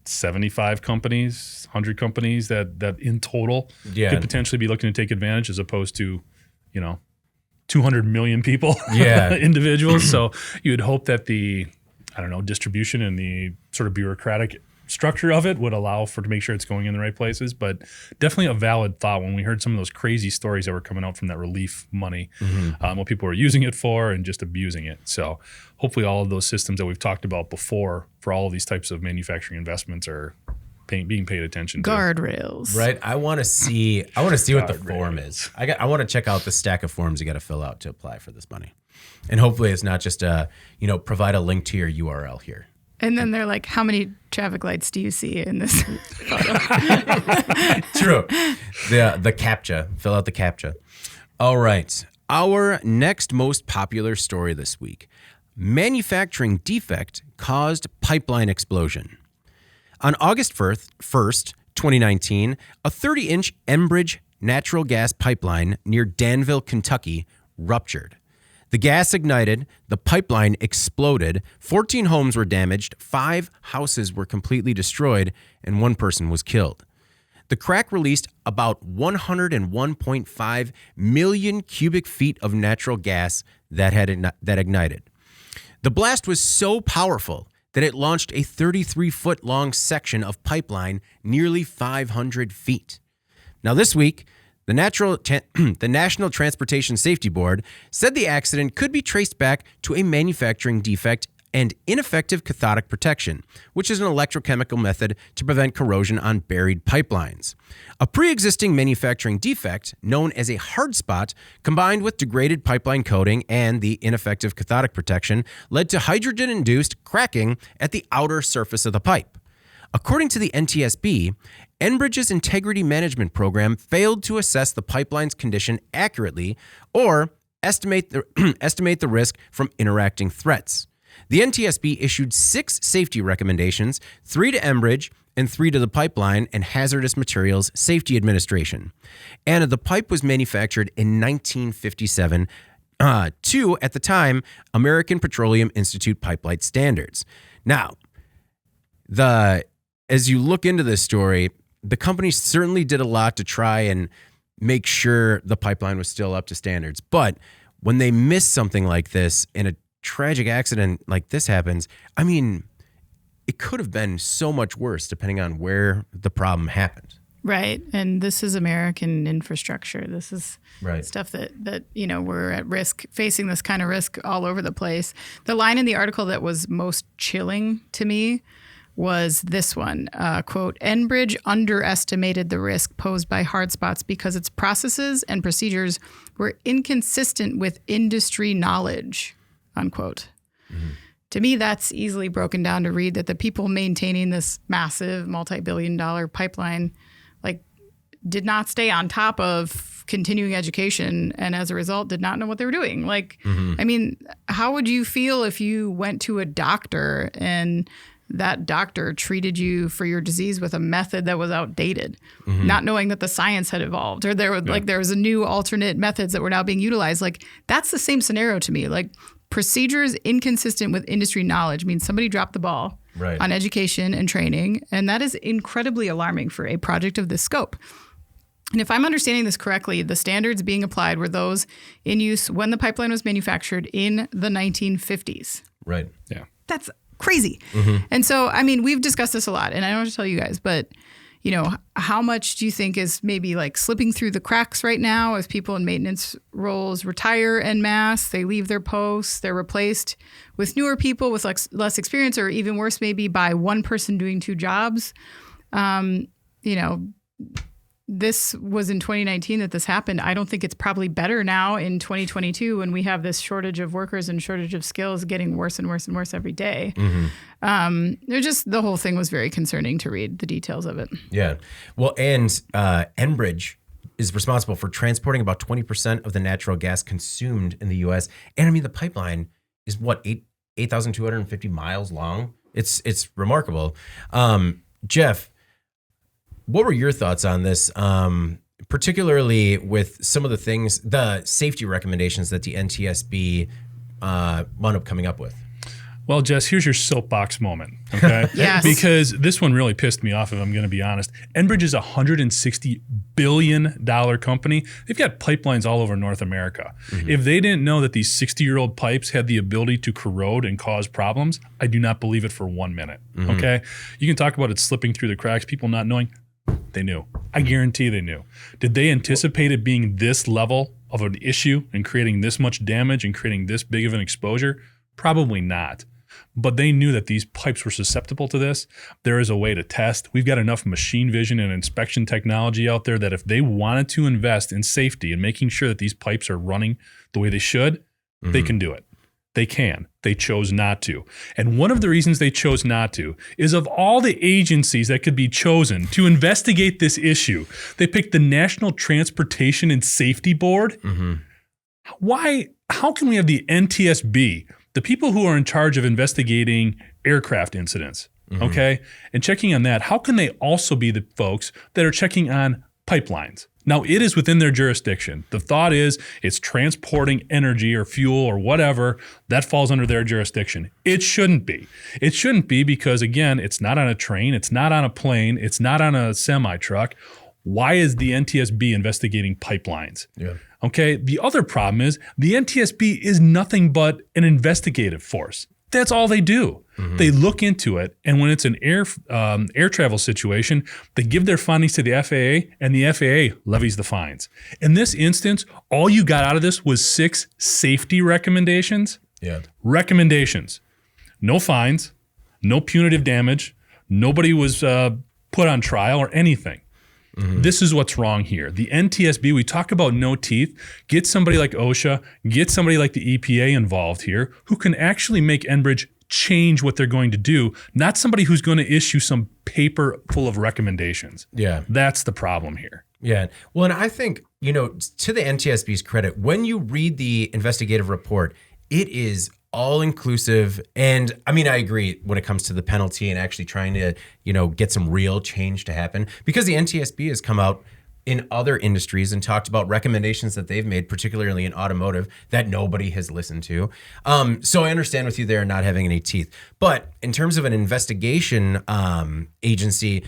75 companies, 100 companies that in total could potentially be looking to take advantage as opposed to, you know, 200 million people, individuals. So you would hope that the, distribution and the sort of bureaucratic structure of it would allow to make sure it's going in the right places. But definitely a valid thought when we heard some of those crazy stories that were coming out from that relief money, what people were using it for and just abusing it. So hopefully all of those systems that we've talked about before for all of these types of manufacturing investments are being paid attention to.
Guardrails.
Right. I want to see what the form is. I want to check out the stack of forms you got to fill out to apply for this money. And hopefully it's not just provide a link to your URL here.
And then they're like, how many traffic lights do you see in this photo?
True. The CAPTCHA. Fill out the CAPTCHA. All right. Our next most popular story this week. Manufacturing defect caused pipeline explosion. On August 1st, 2019, a 30-inch Enbridge natural gas pipeline near Danville, Kentucky, ruptured. The gas ignited, the pipeline exploded, 14 homes were damaged, 5 houses were completely destroyed, and 1 person was killed. The crack released about 101.5 million cubic feet of natural gas that ignited. The blast was so powerful that it launched a 33-foot long section of pipeline nearly 500 feet. Now this week, the National Transportation Safety Board said the accident could be traced back to a manufacturing defect and ineffective cathodic protection, which is an electrochemical method to prevent corrosion on buried pipelines. A pre-existing manufacturing defect, known as a hard spot, combined with degraded pipeline coating and the ineffective cathodic protection, led to hydrogen-induced cracking at the outer surface of the pipe. According to the NTSB, Enbridge's integrity management program failed to assess the pipeline's condition accurately or estimate the risk from interacting threats. The NTSB issued 6 safety recommendations, 3 to Enbridge and 3 to the Pipeline and Hazardous Materials Safety Administration. And the pipe was manufactured in 1957 to, at the time, American Petroleum Institute pipeline standards. Now, as you look into this story, the company certainly did a lot to try and make sure the pipeline was still up to standards. But when they miss something like this and a tragic accident like this happens, I mean, it could have been so much worse depending on where the problem happened.
Right. And this is American infrastructure. This is stuff that, you know, we're at risk, facing this kind of risk all over the place. The line in the article that was most chilling to me was this one, quote, Enbridge underestimated the risk posed by hard spots because its processes and procedures were inconsistent with industry knowledge, unquote. Mm-hmm. To me, that's easily broken down to read that the people maintaining this massive multi-billion-dollar pipeline, like, did not stay on top of continuing education and as a result did not know what they were doing. Like, I mean, how would you feel if you went to a doctor and that doctor treated you for your disease with a method that was outdated, not knowing that the science had evolved, or there was a new alternate methods that were now being utilized? Like, that's the same scenario to me. Like, procedures inconsistent with industry knowledge means somebody dropped the ball on education and training, and that is incredibly alarming for a project of this scope. And if I'm understanding this correctly, the standards being applied were those in use when the pipeline was manufactured in the 1950s.
Right.
Yeah.
That's crazy. And so, I mean, we've discussed this a lot, and I don't have to tell you guys, but, you know, how much do you think is maybe like slipping through the cracks right now as people in maintenance roles retire en masse, they leave their posts, they're replaced with newer people with less experience, or even worse, maybe by one person doing 2 jobs. You know, this was in 2019 that this happened. I don't think it's probably better now in 2022 when we have this shortage of workers and shortage of skills getting worse and worse and worse every day. The whole thing was very concerning to read the details of it.
Yeah. Well, and Enbridge is responsible for transporting about 20% of the natural gas consumed in the U.S. And I mean, the pipeline is what, 8,250 miles long? It's remarkable. Jeff, what were your thoughts on this, particularly with some of the safety recommendations that the NTSB wound up coming up with?
Well, Jess, here's your soapbox moment, okay?
Yes.
Because this one really pissed me off, if I'm going to be honest. Enbridge is a $160 billion company. They've got pipelines all over North America. If they didn't know that these 60-year-old pipes had the ability to corrode and cause problems, I do not believe it for 1 minute, okay? You can talk about it slipping through the cracks, people not knowing. They knew. I guarantee they knew. Did they anticipate it being this level of an issue and creating this much damage and creating this big of an exposure? Probably not. But they knew that these pipes were susceptible to this. There is a way to test. We've got enough machine vision and inspection technology out there that if they wanted to invest in safety and making sure that these pipes are running the way they should, they can do it. They can. They chose not to. And one of the reasons they chose not to is, of all the agencies that could be chosen to investigate this issue, they picked the National Transportation and Safety Board. Why? How can we have the NTSB, the people who are in charge of investigating aircraft incidents, okay? And checking on that, how can they also be the folks that are checking on pipelines? Now, it is within their jurisdiction. The thought is it's transporting energy or fuel or whatever that falls under their jurisdiction. It shouldn't be. It shouldn't be because, again, it's not on a train, it's not on a plane, it's not on a semi-truck. Why is the NTSB investigating pipelines? Yeah. Okay, the other problem is the NTSB is nothing but an investigative force. That's all they do. They look into it, and when it's an air travel situation, they give their findings to the FAA, and the FAA levies the fines. In this instance, all you got out of this was 6 safety recommendations. Yeah. Recommendations. No fines, no punitive damage, nobody was put on trial or anything. This is what's wrong here. The NTSB, we talk about no teeth, get somebody like OSHA, get somebody like the EPA involved here who can actually make Enbridge change what they're going to do, not somebody who's going to issue some paper full of recommendations. Yeah. That's the problem here.
Yeah. Well, and I think, to the NTSB's credit, when you read the investigative report, it is all inclusive. And I mean, I agree when it comes to the penalty and actually trying to, get some real change to happen, because the NTSB has come out in other industries and talked about recommendations that they've made, particularly in automotive, that nobody has listened to. So I understand with you there not having any teeth. But in terms of an investigation agency,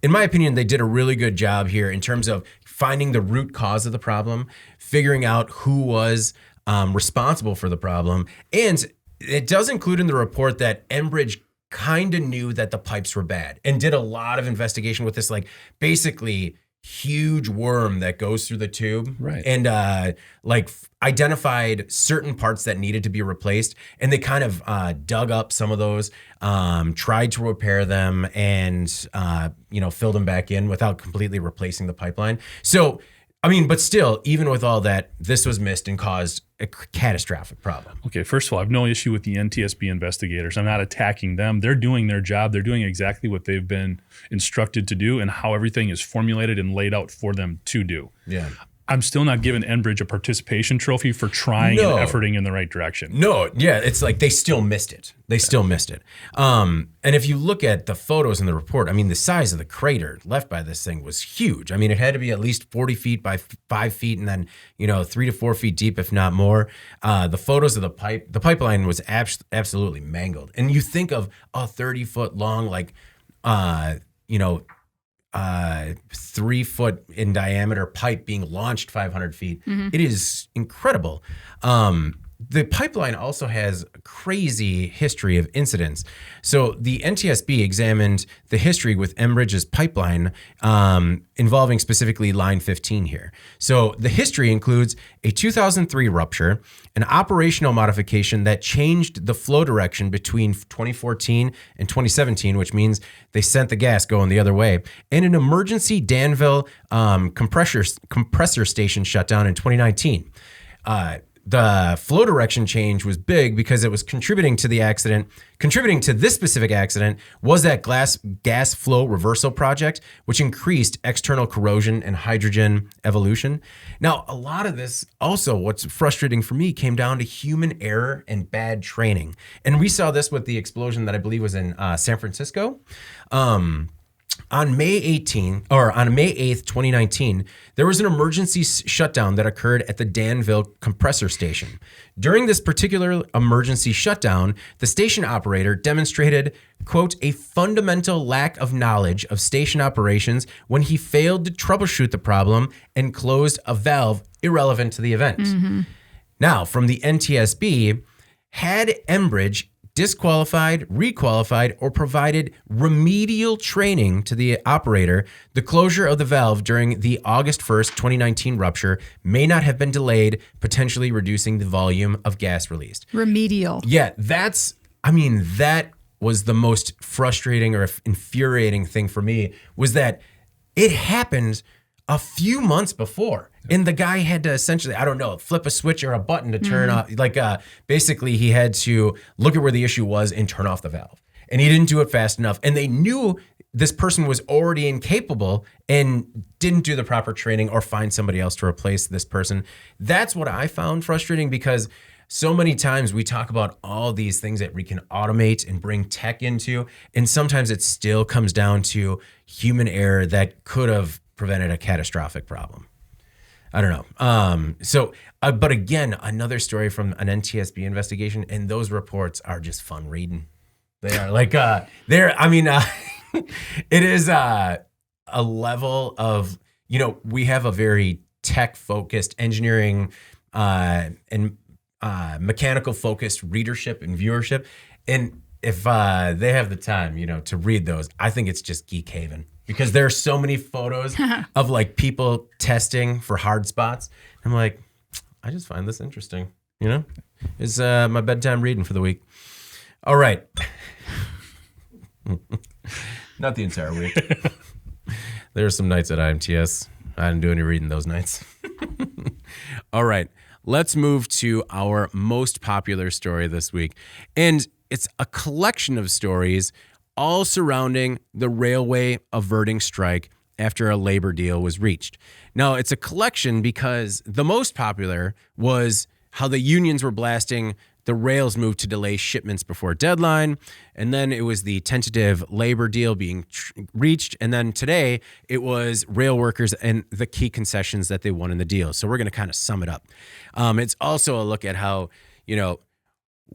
in my opinion, they did a really good job here in terms of finding the root cause of the problem, figuring out who was responsible for the problem. And it does include in the report that Enbridge kind of knew that the pipes were bad and did a lot of investigation with this, like, basically huge worm that goes through the tube, right? And identified certain parts that needed to be replaced, and they kind of dug up some of those, tried to repair them, and filled them back in without completely replacing the pipeline. So, I mean, but still, even with all that, this was missed and caused a catastrophic problem.
Okay, first of all, I have no issue with the NTSB investigators. I'm not attacking them. They're doing their job. They're doing exactly what they've been instructed to do and how everything is formulated and laid out for them to do. Yeah. I'm still not giving Enbridge a participation trophy for trying and efforting in the right direction.
No, yeah, it's like they still missed it. They still missed it. And if you look at the photos in the report, I mean, the size of the crater left by this thing was huge. I mean, it had to be at least 40 feet by 5 feet and then, 3 to 4 feet deep, if not more. The photos of the pipeline was absolutely mangled. And you think of a 30-foot long, 3-foot in diameter pipe being launched 500 feet. Mm-hmm. It is incredible. The pipeline also has a crazy history of incidents. So the NTSB examined the history with Enbridge's pipeline involving specifically line 15 here. So the history includes a 2003 rupture, an operational modification that changed the flow direction between 2014 and 2017, which means they sent the gas going the other way, and an emergency Danville compressor station shutdown in 2019. The flow direction change was big because it was contributing to this specific accident was that gas flow reversal project, which increased external corrosion and hydrogen evolution. Now, a lot of this also, what's frustrating for me, came down to human error and bad training. And we saw this with the explosion that I believe was in San Francisco. On May 8th, 2019, there was an emergency shutdown that occurred at the Danville compressor station. During this particular emergency shutdown, the station operator demonstrated, quote, a fundamental lack of knowledge of station operations when he failed to troubleshoot the problem and closed a valve irrelevant to the event. Mm-hmm. Now, from the NTSB, had Enbridge disqualified, requalified, or provided remedial training to the operator, the closure of the valve during the August 1st, 2019 rupture may not have been delayed, potentially reducing the volume of gas released.
Remedial.
Yeah, that was the most frustrating or infuriating thing for me, was that it happened a few months before. And the guy had to essentially, flip a switch or a button to turn off. Basically, he had to look at where the issue was and turn off the valve. And he didn't do it fast enough. And they knew this person was already incapable and didn't do the proper training or find somebody else to replace this person. That's what I found frustrating, because so many times we talk about all these things that we can automate and bring tech into, and sometimes it still comes down to human error that could have prevented a catastrophic problem. I don't know. But again, another story from an NTSB investigation, and those reports are just fun reading. They are like, it is a level of, we have a very tech-focused engineering and mechanical-focused readership and viewership. And if they have the time, to read those, I think it's just geek haven. Because there are so many photos of like people testing for hard spots. I'm like, I just find this interesting. It's my bedtime reading for the week. All right. Not the entire week. There are some nights at IMTS. I didn't do any reading those nights. All right. Let's move to our most popular story this week. And it's a collection of stories all surrounding the railway averting strike after a labor deal was reached. Now, it's a collection because the most popular was how the unions were blasting the rails move to delay shipments before deadline, and then it was the tentative labor deal being reached, and then today it was rail workers and the key concessions that they won in the deal. So we're going to kind of sum it up. It's also a look at how,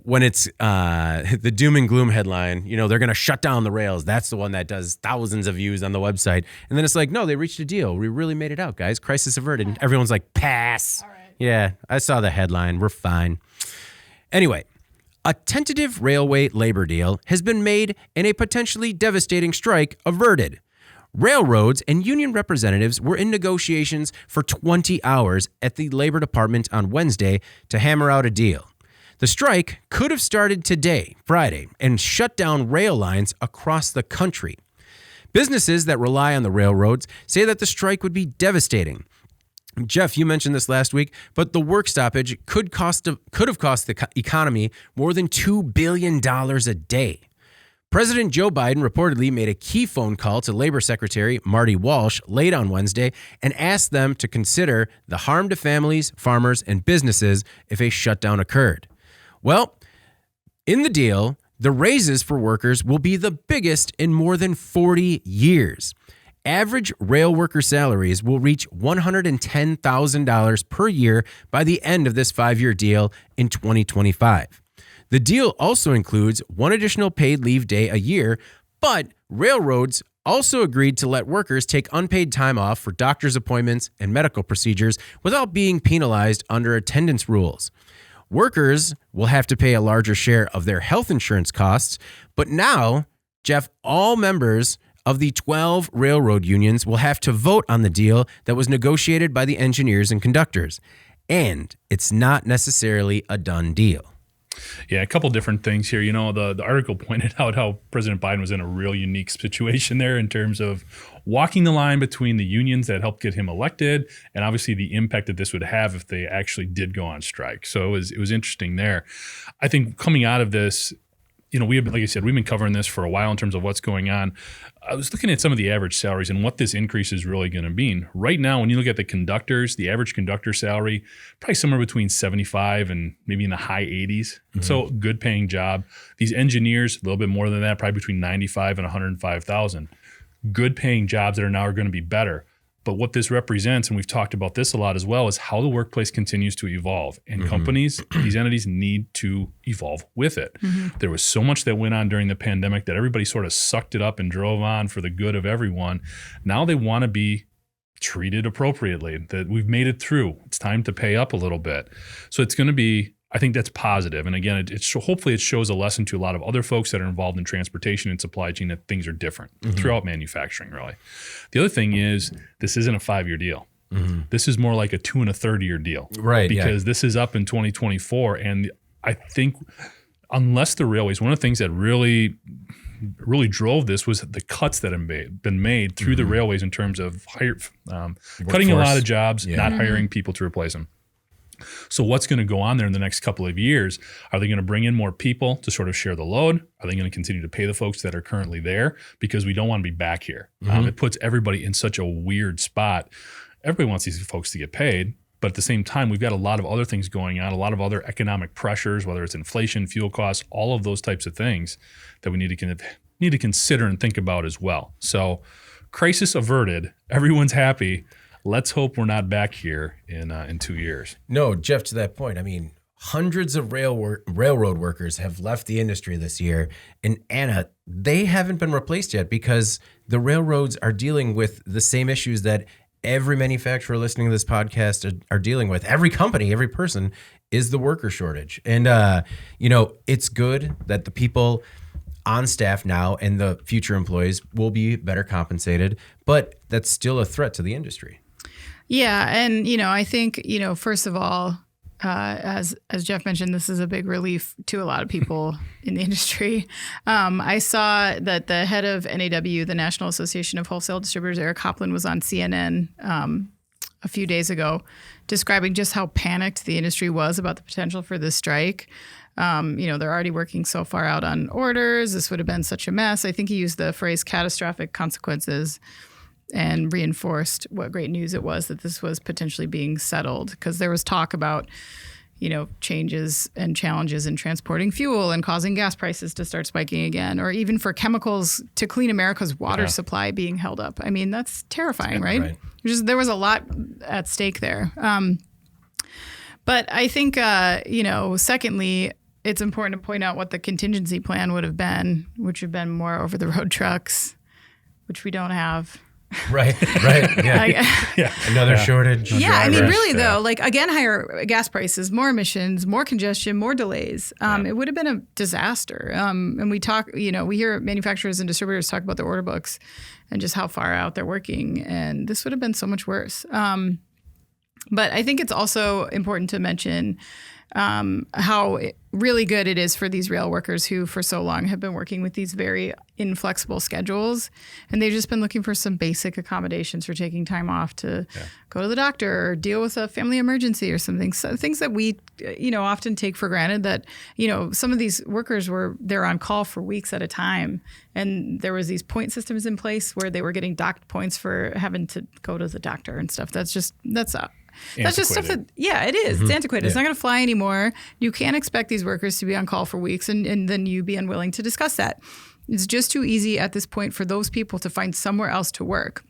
when it's the doom and gloom headline, they're going to shut down the rails. That's the one that does thousands of views on the website. And then it's like, no, they reached a deal. We really made it out, guys. Crisis averted. And everyone's like, pass. All right. Yeah, I saw the headline. We're fine. Anyway, a tentative railway labor deal has been made and a potentially devastating strike averted. Railroads and union representatives were in negotiations for 20 hours at the Labor Department on Wednesday to hammer out a deal. The strike could have started today, Friday, and shut down rail lines across the country. Businesses that rely on the railroads say that the strike would be devastating. Jeff, you mentioned this last week, but the work stoppage could have cost the economy more than $2 billion a day. President Joe Biden reportedly made a key phone call to Labor Secretary Marty Walsh late on Wednesday and asked them to consider the harm to families, farmers, and businesses if a shutdown occurred. Well, in the deal, the raises for workers will be the biggest in more than 40 years. Average rail worker salaries will reach $110,000 per year by the end of this 5-year deal in 2025. The deal also includes one additional paid leave day a year, but railroads also agreed to let workers take unpaid time off for doctor's appointments and medical procedures without being penalized under attendance rules. Workers will have to pay a larger share of their health insurance costs, but now, Jeff, all members of the 12 railroad unions will have to vote on the deal that was negotiated by the engineers and conductors. And it's not necessarily a done deal.
Yeah, a couple different things here. The article pointed out how President Biden was in a real unique situation there in terms of walking the line between the unions that helped get him elected and obviously the impact that this would have if they actually did go on strike. So it was interesting there. I think coming out of this, like I said, we've been covering this for a while in terms of what's going on. I was looking at some of the average salaries and what this increase is really going to mean. Right now, when you look at the conductors, the average conductor salary, probably somewhere between 75 and maybe in the high 80s. Mm-hmm. So good paying job. These engineers, a little bit more than that, probably between 95 and 105,000. Good paying jobs that are now going to be better. But what this represents, and we've talked about this a lot as well, is how the workplace continues to evolve. And companies, these entities need to evolve with it. Mm-hmm. There was so much that went on during the pandemic that everybody sort of sucked it up and drove on for the good of everyone. Now they want to be treated appropriately, that we've made it through. It's time to pay up a little bit. So it's going to be, I think that's positive. And again, hopefully it shows a lesson to a lot of other folks that are involved in transportation and supply chain that things are different throughout manufacturing, really. The other thing is this isn't a 5-year deal. Mm-hmm. This is more like a 2 1/3-year deal. Right. Because this is up in 2024. And I think unless the railways, one of the things that really drove this was the cuts that have been made through the railways in terms of cutting a lot of jobs, not hiring people to replace them. So what's going to go on there in the next couple of years? Are they going to bring in more people to sort of share the load? Are they going to continue to pay the folks that are currently there? Because we don't want to be back here. It puts everybody in such a weird spot. Everybody wants these folks to get paid, But at the same time, we've got a lot of other things going on, a lot of other economic pressures, whether it's inflation, fuel costs, all of those types of things that we need to consider and think about as well. So crisis averted, everyone's happy. Let's hope we're not back here in 2 years.
No, Jeff, to that point, I mean, hundreds of railroad workers have left the industry this year. And Anna, they haven't been replaced yet because the railroads are dealing with the same issues that every manufacturer listening to this podcast are dealing with. Every company, every person is the worker shortage. And, it's good that the people on staff now and the future employees will be better compensated, but that's still a threat to the industry.
Yeah. And, I think, first of all, as Jeff mentioned, this is a big relief to a lot of people in the industry. I saw that the head of NAW, the National Association of Wholesale Distributors, Eric Hopland, was on CNN a few days ago describing just how panicked the industry was about the potential for this strike. They're already working so far out on orders. This would have been such a mess. I think he used the phrase catastrophic consequences and reinforced what great news it was that this was potentially being settled, because there was talk about, changes and challenges in transporting fuel and causing gas prices to start spiking again, or even for chemicals to clean America's water supply being held up. I mean, that's terrifying, right? There was a lot at stake there. But I think, secondly, it's important to point out what the contingency plan would have been, which would have been more over-the-road trucks, which we don't have.
Right. Yeah. Another shortage.
Yeah. I mean, really, though, again, higher gas prices, more emissions, more congestion, more delays. It would have been a disaster. And we talk, we hear manufacturers and distributors talk about their order books and just how far out they're working. And this would have been so much worse. But I think it's also important to mention how really good it is for these rail workers who for so long have been working with these very inflexible schedules, and they've just been looking for some basic accommodations for taking time off to go to the doctor or deal with a family emergency or something. So things that we, often take for granted that, some of these workers they're on call for weeks at a time, and there was these point systems in place where they were getting docked points for having to go to the doctor and stuff. That's just stuff that, it is. Mm-hmm. It's antiquated. Yeah. It's not going to fly anymore. You can't expect these workers to be on call for weeks and then you be unwilling to discuss that. It's just too easy at this point for those people to find somewhere else to work.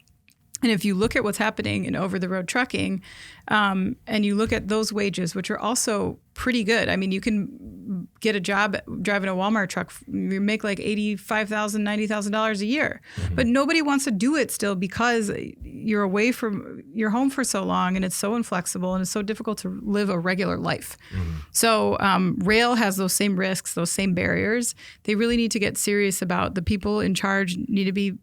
And if you look at what's happening in over-the-road trucking, and you look at those wages, which are also pretty good. I mean, you can get a job driving a Walmart truck. You make like $85,000, $90,000 a year. Mm-hmm. But nobody wants to do it still because you're away from your home for so long, and it's so inflexible, and it's so difficult to live a regular life. Mm-hmm. So rail has those same risks, those same barriers. They really need to get serious about the people in charge need to be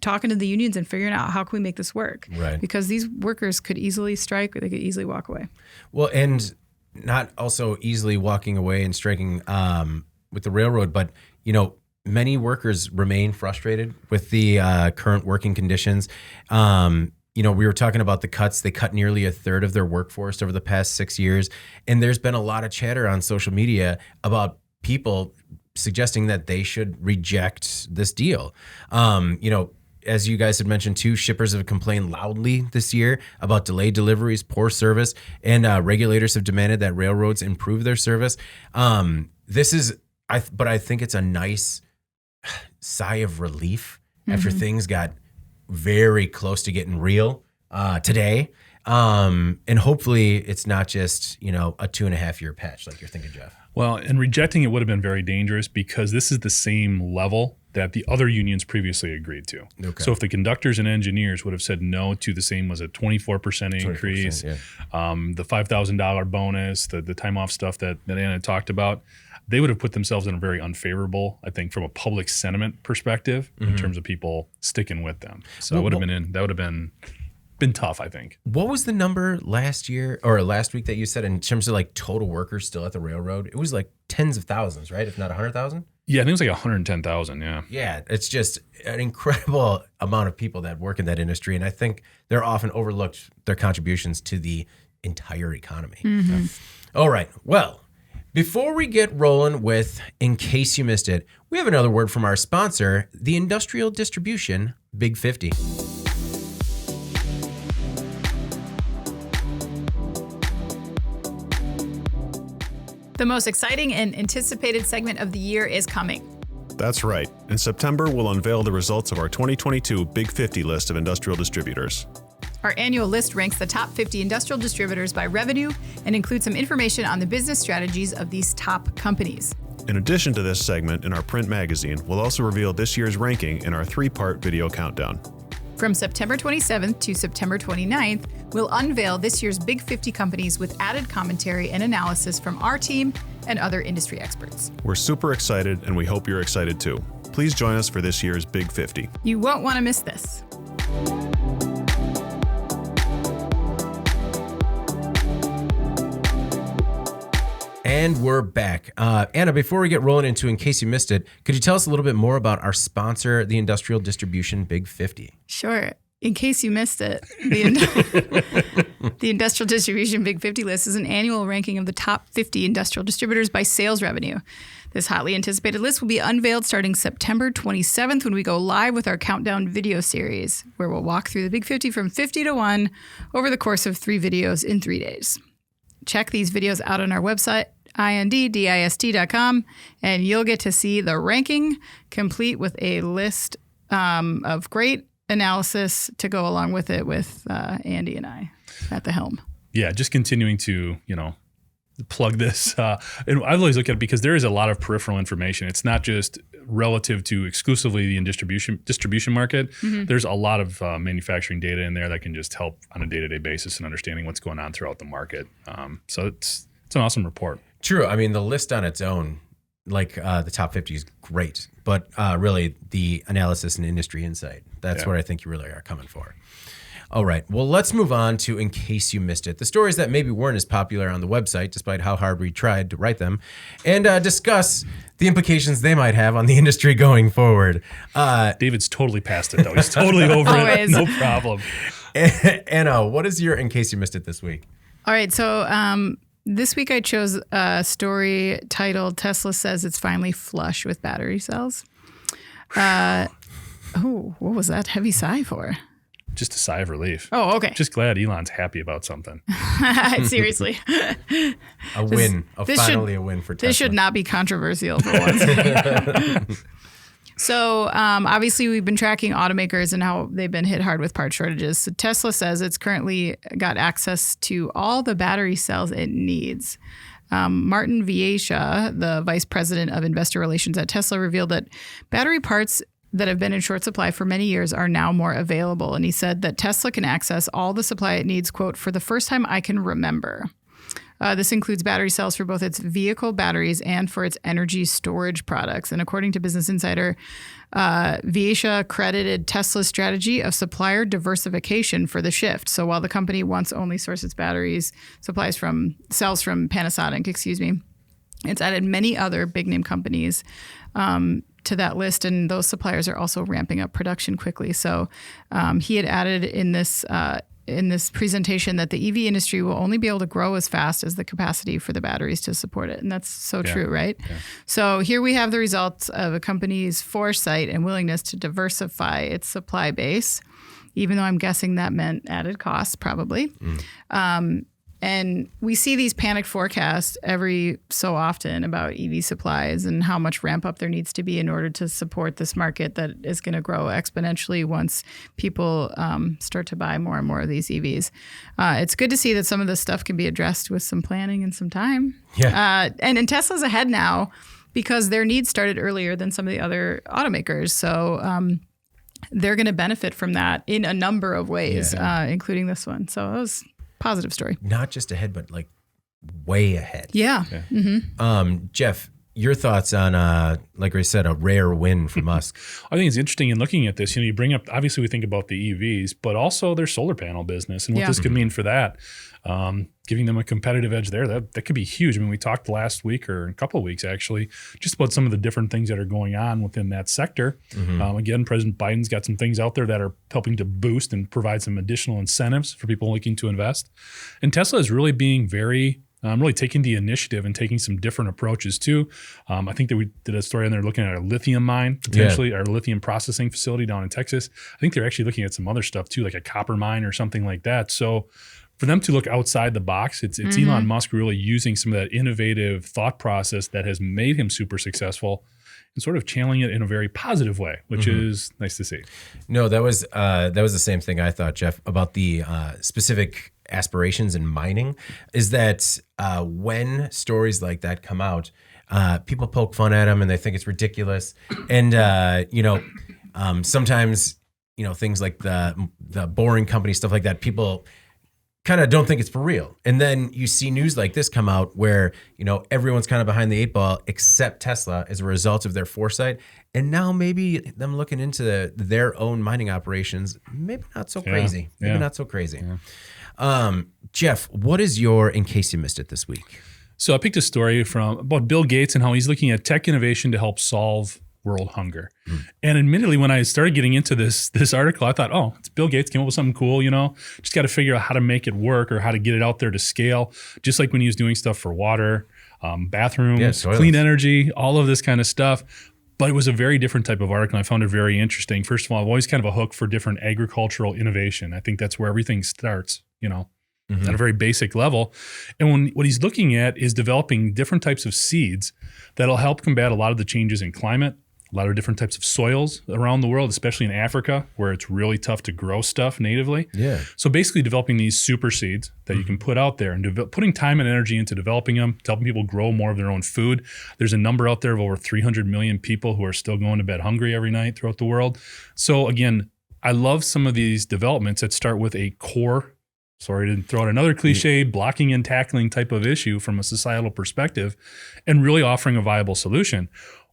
talking to the unions and figuring out how can we make this work.
Right.
Because these workers could easily strike or they could easily walk away.
Well, and not also easily walking away and striking with the railroad, but, many workers remain frustrated with the current working conditions. We were talking about the cuts. They cut nearly a third of their workforce over the past 6 years. And there's been a lot of chatter on social media about people suggesting that they should reject this deal. As you guys had mentioned too, shippers have complained loudly this year about delayed deliveries, poor service, and regulators have demanded that railroads improve their service. But I think it's a nice sigh of relief after things got very close to getting real today. And hopefully it's not just, a 2.5 year patch like you're thinking, Jeff.
Well, and rejecting it would have been very dangerous because this is the same level that the other unions previously agreed to. Okay. So if the conductors and engineers would have said no to the same, was a 24% increase, 24%, the $5,000 bonus, the time off stuff that Anna talked about, they would have put themselves in a very unfavorable, I think, from a public sentiment perspective in terms of people sticking with them. So that would have been tough, I think.
What was the number last week that you said in terms of like total workers still at the railroad? It was like tens of thousands, right? If not 100,000?
Yeah, I think it was like 110,000, yeah.
Yeah, it's just an incredible amount of people that work in that industry. And I think they're often overlooked, their contributions to the entire economy. Mm-hmm. All right, well, before we get rolling with In Case You Missed It, we have another word from our sponsor, the Industrial Distribution Big 50.
The most exciting and anticipated segment of the year is coming.
That's right. In September, we'll unveil the results of our 2022 Big 50 list of industrial distributors.
Our annual list ranks the top 50 industrial distributors by revenue and includes some information on the business strategies of these top companies.
In addition to this segment in our print magazine, we'll also reveal this year's ranking in our 3-part video countdown.
From September 27th to September 29th, we'll unveil this year's Big 50 companies with added commentary and analysis from our team and other industry experts.
We're super excited, and we hope you're excited too. Please join us for this year's Big 50.
You won't want to miss this.
And we're back. Anna, before we get rolling into In Case You Missed It, could you tell us a little bit more about our sponsor, the Industrial Distribution Big 50?
Sure. In case you missed it, the Industrial Distribution Big 50 list is an annual ranking of the top 50 industrial distributors by sales revenue. This hotly anticipated list will be unveiled starting September 27th when we go live with our countdown video series, where we'll walk through the Big 50 from 50 to 1 over the course of 3 videos in 3 days. Check these videos out on our website, inddist.com, and you'll get to see the ranking complete with a list of great analysis to go along with it with Andy and I at the helm.
Yeah, just continuing to, plug this. And I always look at it because there is a lot of peripheral information. It's not just relative to exclusively the distribution market. Mm-hmm. There's a lot of manufacturing data in there that can just help on a day-to-day basis in understanding what's going on throughout the market. So it's an awesome report.
True. I mean, the list on its own, like the top 50 is great, but really the analysis and industry insight, that's what I think you really are coming for. All right. Well, let's move on to In Case You Missed It, the stories that maybe weren't as popular on the website, despite how hard we tried to write them, and discuss the implications they might have on the industry going forward.
David's totally past it, though. He's totally over it. No problem.
Anna, what is your In Case You Missed It this week?
All right. So this week I chose a story titled Tesla Says It's Finally Flush with Battery Cells. What was that heavy sigh for?
Just a sigh of relief.
Oh, okay.
Just glad Elon's happy about something.
Seriously.
A win for Tesla.
This should not be controversial for once. So obviously we've been tracking automakers and how they've been hit hard with part shortages. So Tesla says it's currently got access to all the battery cells it needs. Martin Viecha, the vice president of investor relations at Tesla, revealed that battery parts that have been in short supply for many years are now more available. And he said that Tesla can access all the supply it needs, quote, for the first time I can remember. This includes battery cells for both its vehicle batteries and for its energy storage products. And according to Business Insider, Viecha credited Tesla's strategy of supplier diversification for the shift. So while the company once only sourced its cells from Panasonic, it's added many other big name companies to that list, and those suppliers are also ramping up production quickly. So he had added in this presentation that the EV industry will only be able to grow as fast as the capacity for the batteries to support it. And that's so true, right? Yeah. So here we have the results of a company's foresight and willingness to diversify its supply base, even though I'm guessing that meant added costs probably. And we see these panicked forecasts every so often about EV supplies and how much ramp up there needs to be in order to support this market that is going to grow exponentially once people start to buy more and more of these EVs. It's good to see that some of this stuff can be addressed with some planning and some time. Yeah. And Tesla's ahead now because their needs started earlier than some of the other automakers. So they're going to benefit from that in a number of ways, including this one. So it was positive story.
Not just ahead, but like way ahead.
Yeah.
Mm-hmm. Jeff, your thoughts on, like I said, a rare win for Musk?
I think it's interesting in looking at this. You bring up, obviously we think about the EVs, but also their solar panel business and what this could mean for that. Giving them a competitive edge there, that could be huge. I mean, we talked last week or a couple of weeks actually, just about some of the different things that are going on within that sector. Mm-hmm. Again, President Biden's got some things out there that are helping to boost and provide some additional incentives for people looking to invest. And Tesla is really being really taking the initiative and taking some different approaches too. I think that we did a story on there looking at a lithium mine, potentially, our lithium processing facility down in Texas. I think they're actually looking at some other stuff too, like a copper mine or something like that. So for them to look outside the box, it's Elon Musk really using some of that innovative thought process that has made him super successful and sort of channeling it in a very positive way, which is nice to see.
No, that was the same thing I thought, Jeff, about the specific aspirations in mining, is that when stories like that come out, people poke fun at them and they think it's ridiculous. And, sometimes, things like the Boring Company, stuff like that, people kind of don't think it's for real. And then you see news like this come out where, everyone's kind of behind the 8 ball except Tesla as a result of their foresight. And now maybe them looking into their own mining operations, maybe not so crazy. Maybe not so crazy. Yeah. Jeff, what is your In Case You Missed It this week?
So I picked a story about Bill Gates and how he's looking at tech innovation to help solve world hunger. And admittedly, when I started getting into this article, I thought, oh, it's Bill Gates came up with something cool, just got to figure out how to make it work or how to get it out there to scale, just like when he was doing stuff for water, bathrooms, clean energy, all of this kind of stuff. But it was a very different type of article. I found it very interesting. First of all, I've always kind of a hook for different agricultural innovation. I think that's where everything starts, at a very basic level. And what he's looking at is developing different types of seeds that'll help combat a lot of the changes in climate, a lot of different types of soils around the world, especially in Africa, where it's really tough to grow stuff natively. Yeah. So basically developing these super seeds that you can put out there and putting time and energy into developing them, to helping people grow more of their own food. There's a number out there of over 300 million people who are still going to bed hungry every night throughout the world. So again, I love some of these developments that start with a core, sorry to throw out another cliche, blocking and tackling type of issue from a societal perspective, and really offering a viable solution.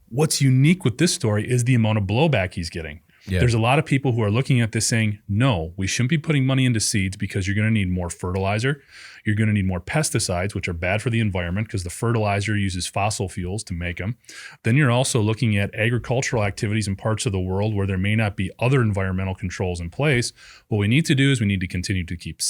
What's unique with this story is the amount of blowback he's getting. Yeah. There's a lot of people who are looking at this saying, no, we shouldn't be putting money into seeds because you're going to need more fertilizer. You're going to need more pesticides, which are bad for the environment because the fertilizer uses fossil fuels to make them. Then you're also looking at agricultural activities in parts of the world where there may not be other environmental controls in place. What we need to do is we need to continue to keep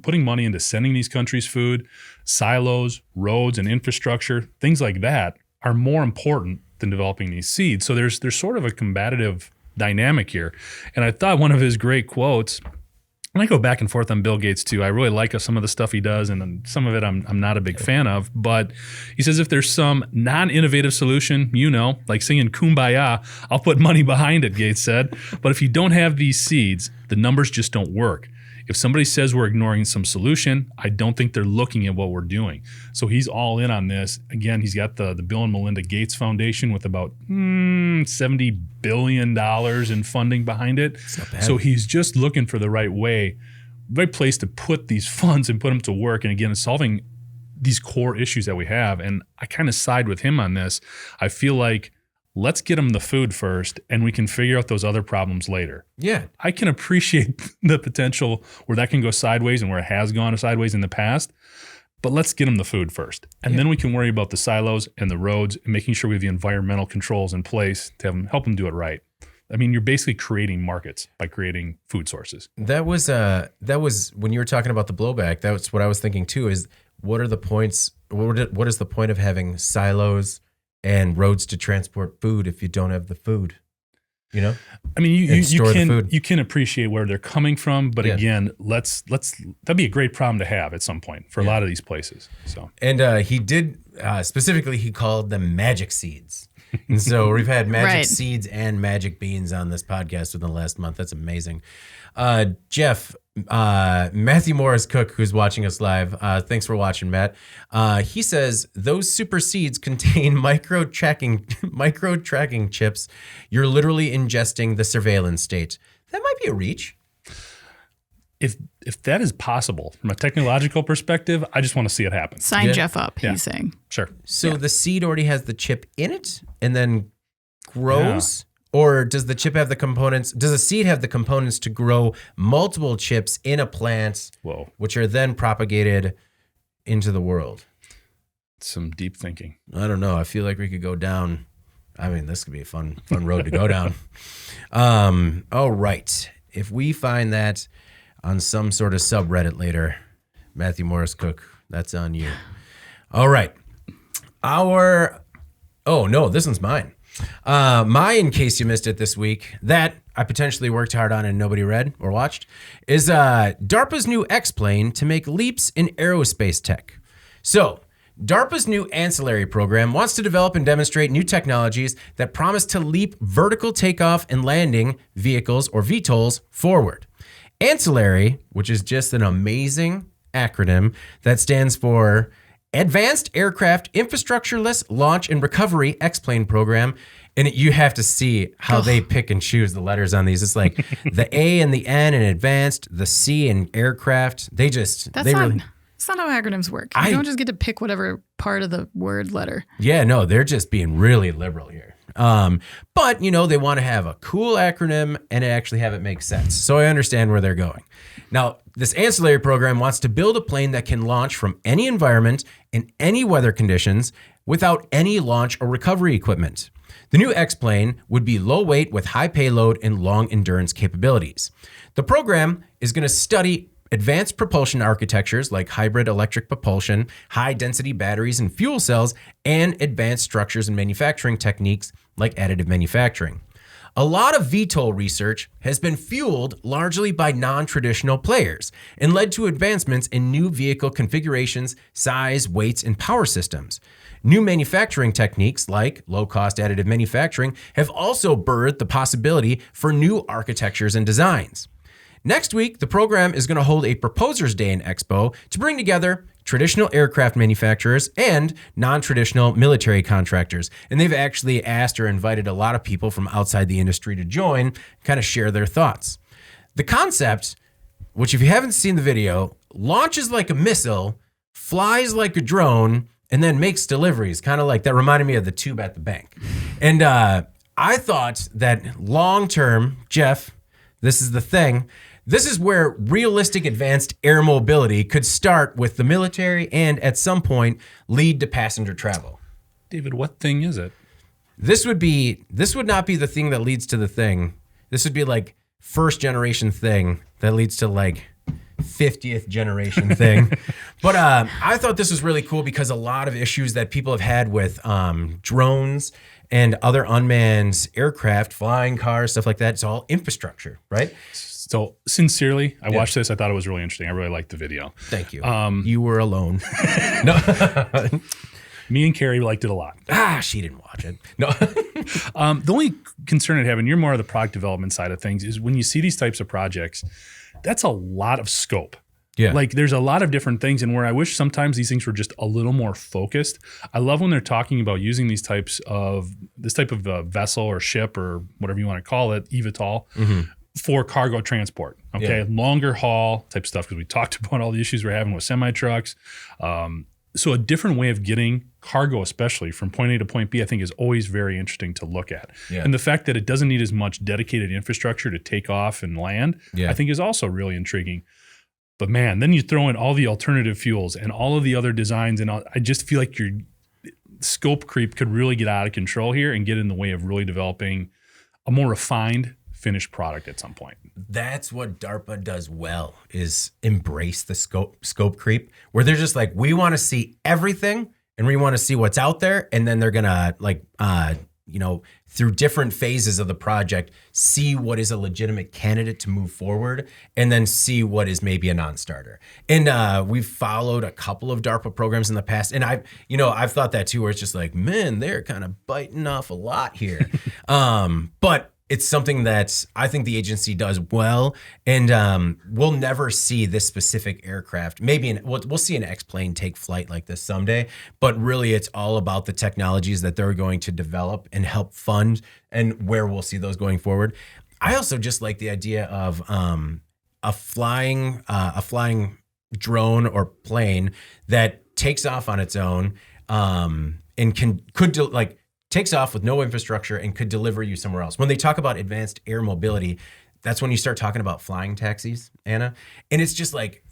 putting money into sending these countries food, silos, roads, and infrastructure. Things like that are more important than developing these seeds. So there's sort of a combative dynamic here. And I thought one of his great quotes, and I go back and forth on Bill Gates too. I really like some of the stuff he does, and some of it I'm not a big fan of. But he says if there's some non-innovative solution, like singing Kumbaya, I'll put money behind it, Gates said. But if you don't have these seeds, the numbers just don't work. If somebody says we're ignoring some solution, I don't think they're looking at what we're doing. So he's all in on this. Again, he's got the Bill and Melinda Gates Foundation with about $70 billion in funding behind it. So he's just looking for the right place to put these funds and put them to work. And again, solving these core issues that we have. And I kind of side with him on this. I feel like let's get them the food first, and we can figure out those other problems later. Yeah. I can appreciate the potential where that can go sideways and where it has gone sideways in the past, but let's get them the food first. And then we can worry about the silos and the roads and making sure we have the environmental controls in place to help them do it right. I mean, you're basically creating markets by creating food sources.
That was when you were talking about the blowback, that's what I was thinking too, is what are the points, what is the point of having silos and roads to transport food if you don't have the food, I
mean, you can appreciate where they're coming from, but again, that'd be a great problem to have at some point for a lot of these places. So,
and he did specifically, he called them magic seeds. And so we've had magic seeds and magic beans on this podcast within the last month. That's amazing. Jeff, Matthew Morris Cook, who's watching us live, thanks for watching, Matt. He says those super seeds contain micro tracking chips. You're literally ingesting the surveillance state. That might be a reach.
If that is possible from a technological perspective, I just want to see it happen.
Sign Jeff up, he's saying.
Sure.
So the seed already has the chip in it and then grows? Or does the chip have the components? Does the seed have the components to grow multiple chips in a plant, which are then propagated into the world?
Some deep thinking.
I don't know. I feel like we could go down. I mean, this could be a fun road to go down. All right. If we find that on some sort of subreddit later, Matthew Morris Cook, that's on you. All right. Oh no, this one's mine. My In Case You Missed It this week, that I potentially worked hard on and nobody read or watched, is DARPA's new X-plane to make leaps in aerospace tech. So, DARPA's new ancillary program wants to develop and demonstrate new technologies that promise to leap vertical takeoff and landing vehicles, or VTOLs, forward. Ancillary, which is just an amazing acronym that stands for Advanced Aircraft Infrastructureless Launch and Recovery X-plane Program. And you have to see how they pick and choose the letters on these. It's like the A and the N in advanced, the C in aircraft.
That's not how acronyms work. You don't just get to pick whatever part of the word letter.
Yeah, no, they're just being really liberal here. But, they want to have a cool acronym and actually have it make sense. So I understand where they're going. Now, this ancillary program wants to build a plane that can launch from any environment in any weather conditions without any launch or recovery equipment. The new X-plane would be low weight with high payload and long endurance capabilities. The program is going to study advanced propulsion architectures like hybrid electric propulsion, high-density batteries and fuel cells, and advanced structures and manufacturing techniques like additive manufacturing. A lot of VTOL research has been fueled largely by non-traditional players and led to advancements in new vehicle configurations, size, weights, and power systems. New manufacturing techniques like low-cost additive manufacturing have also birthed the possibility for new architectures and designs. Next week, the program is going to hold a Proposers Day and Expo to bring together traditional aircraft manufacturers and non-traditional military contractors. And they've actually asked or invited a lot of people from outside the industry to join, kind of share their thoughts. The concept, which if you haven't seen the video, launches like a missile, flies like a drone, and then makes deliveries, kind of like that reminded me of the tube at the bank. And I thought that long-term, Jeff, this is the thing. This is where realistic advanced air mobility could start with the military and at some point lead to passenger travel.
David, what thing is it?
This would not be the thing that leads to the thing. This would be like first generation thing that leads to like 50th generation thing. But I thought this was really cool because a lot of issues that people have had with drones and other unmanned aircraft, flying cars, stuff like that, it's all infrastructure, right?
So sincerely, I watched this. I thought it was really interesting. I really liked the video.
Thank you. You were alone. No.
Me and Carrie liked it a lot.
She didn't watch it. No.
The only concern I have, and you're more of the product development side of things, is when you see these types of projects, that's a lot of scope.
Yeah.
Like there's a lot of different things, and where I wish sometimes these things were just a little more focused. I love when they're talking about using this type of vessel or ship or whatever you want to call it, eVTOL, for cargo transport. Okay, longer haul type stuff, because we talked about all the issues we're having with semi trucks. So a different way of getting cargo, especially from point A to point B, I think is always very interesting to look at. Yeah. And the fact that it doesn't need as much dedicated infrastructure to take off and land, I think is also really intriguing. But man, then you throw in all the alternative fuels and all of the other designs, and I just feel like your scope creep could really get out of control here and get in the way of really developing a more refined finished product at some point.
That's what DARPA does well, is embrace the scope creep, where they're just like, we want to see everything and we want to see what's out there, and then they're gonna through different phases of the project, see what is a legitimate candidate to move forward, and then see what is maybe a non-starter. And we've followed a couple of DARPA programs in the past, and I've thought that too, where it's just like, man, they're kind of biting off a lot here. But it's something that I think the agency does well, and we'll never see this specific aircraft. Maybe we'll see an X-plane take flight like this someday, but really it's all about the technologies that they're going to develop and help fund, and where we'll see those going forward. I also just like the idea of a flying drone or plane that takes off on its own and takes off with no infrastructure and could deliver you somewhere else. When they talk about advanced air mobility, that's when you start talking about flying taxis, Anna. And it's just like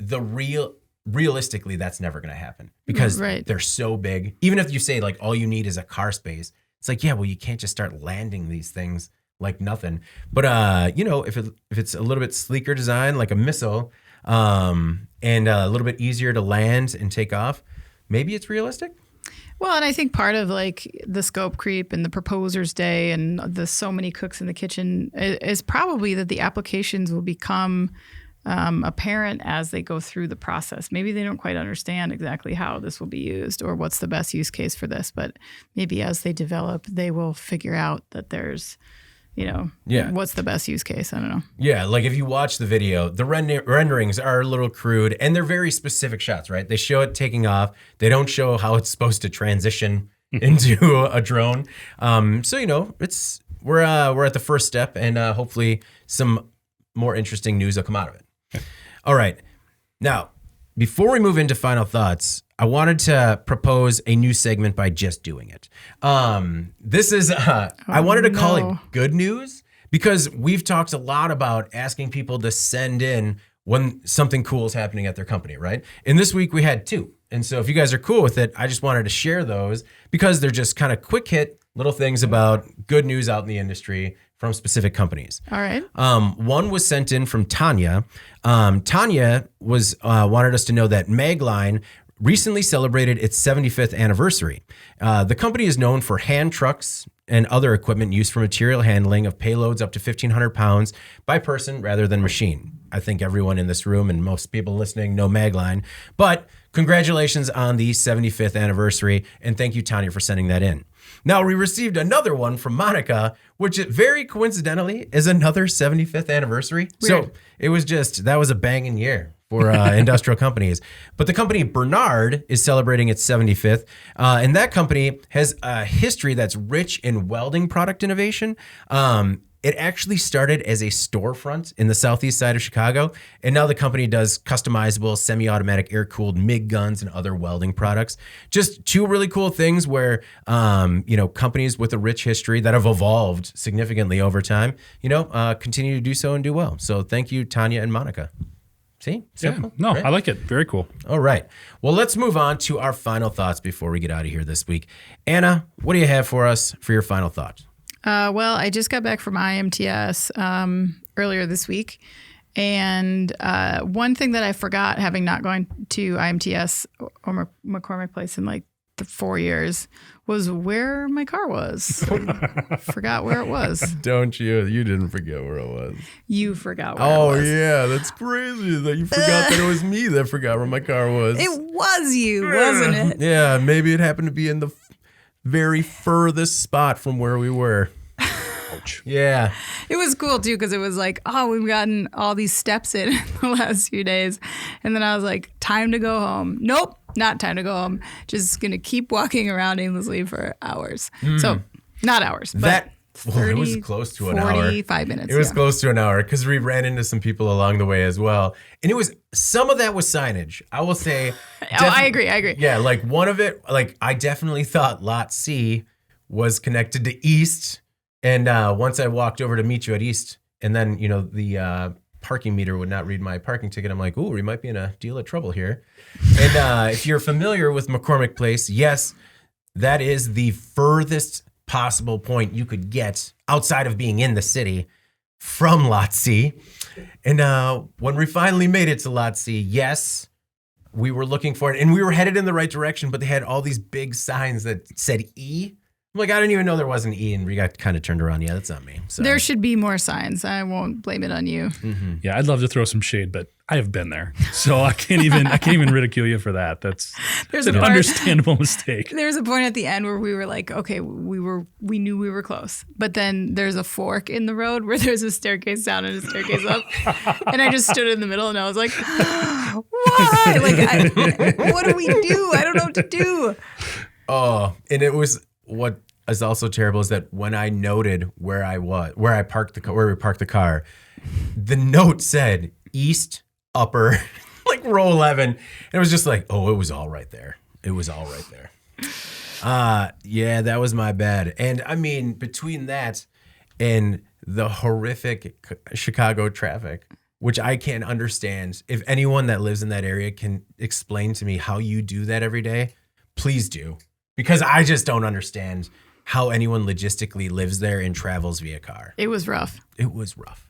realistically, that's never going to happen because they're so big. Even if you say like all you need is a car space, it's like, yeah, well, you can't just start landing these things like nothing. But if it's a little bit sleeker design, like a missile, and a little bit easier to land and take off, maybe it's realistic.
Well, and I think part of like the scope creep and the proposer's day and the so many cooks in the kitchen is probably that the applications will become apparent as they go through the process. Maybe they don't quite understand exactly how this will be used or what's the best use case for this, but maybe as they develop, they will figure out that there's, what's the best use case? I don't know.
Yeah, like if you watch the video, the renderings are a little crude and they're very specific shots, right? They show it taking off. They don't show how it's supposed to transition into a drone. So, we're at the first step and hopefully some more interesting news will come out of it. All right. Now, before we move into final thoughts, I wanted to propose a new segment by just doing it. This is, I wanted to call it good news because we've talked a lot about asking people to send in when something cool is happening at their company, right? And this week we had 2. And so if you guys are cool with it, I just wanted to share those because they're just kind of quick hit little things about good news out in the industry from specific companies.
All right.
One was sent in from Tanya. Tanya was wanted us to know that Magline recently celebrated its 75th anniversary. The company is known for hand trucks and other equipment used for material handling of payloads up to 1,500 pounds by person rather than machine. I think everyone in this room and most people listening know Magline. But congratulations on the 75th anniversary, and thank you, Tanya, for sending that in. Now, we received another one from Monica, which very coincidentally is another 75th anniversary.
Weird.
So it was that was a banging year for industrial companies. But the company Bernard is celebrating its 75th. And that company has a history that's rich in welding product innovation. It actually started as a storefront in the southeast side of Chicago, and now the company does customizable semi-automatic air-cooled MIG guns and other welding products. Just 2 really cool things where, companies with a rich history that have evolved significantly over time, continue to do so and do well. So thank you, Tanya and Monica. See? Simple,
yeah. No,
right?
I like it. Very cool.
All right. Well, let's move on to our final thoughts before we get out of here this week. Anna, what do you have for us for your final thoughts?
Well, I just got back from IMTS earlier this week. And one thing that I forgot, having not gone to IMTS or McCormick Place in like 4 years, was where my car was. Forgot where it was.
Don't you? You didn't forget where it was.
You forgot where it was.
Oh, yeah. That's crazy that you forgot that it was me that forgot where my car was.
It was you, wasn't it?
Yeah, maybe it happened to be in the very furthest spot from where we were.
Ouch.
Yeah.
It was cool too because it was like, oh, we've gotten all these steps in the last few days. And then I was like, time to go home. Nope, not time to go home. Just going to keep walking around aimlessly for hours. So not hours, but 30,
it was close to an
45 minutes.
It was close to an hour because we ran into some people along the way as well. And it was, some of that was signage. I will say.
I agree.
Yeah, like one of it, like I definitely thought Lot C was connected to East. And once I walked over to meet you at East, and then, the parking meter would not read my parking ticket, I'm like, ooh, we might be in a deal of trouble here. And if you're familiar with McCormick Place, yes, that is the furthest possible point you could get outside of being in the city from Lot C. And when we finally made it to Lot C, yes, we were looking for it, and we were headed in the right direction, but they had all these big signs that said E. I'm like, I didn't even know there was an E, and we got kind of turned around. Yeah, that's not me. So.
There should be more signs. I won't blame it on you.
Mm-hmm.
Yeah, I'd love to throw some shade, but I have been there, so I can't even ridicule you for that. That's an understandable mistake.
There's a point at the end where we were like, okay, we knew we were close, but then there's a fork in the road where there's a staircase down and a staircase up, and I just stood in the middle and I was like, why? Like, what do we do? I don't know what to do.
Oh, and it was what is also terrible is that when I noted where we parked the car, the note said East Upper, like row 11. And it was just like, oh, it was all right there. It was all right there. Yeah, that was my bad. And I mean, between that and the horrific Chicago traffic, which I can't understand, if anyone that lives in that area can explain to me how you do that every day, please do. Because I just don't understand how anyone logistically lives there and travels via car.
It was rough.
It was rough.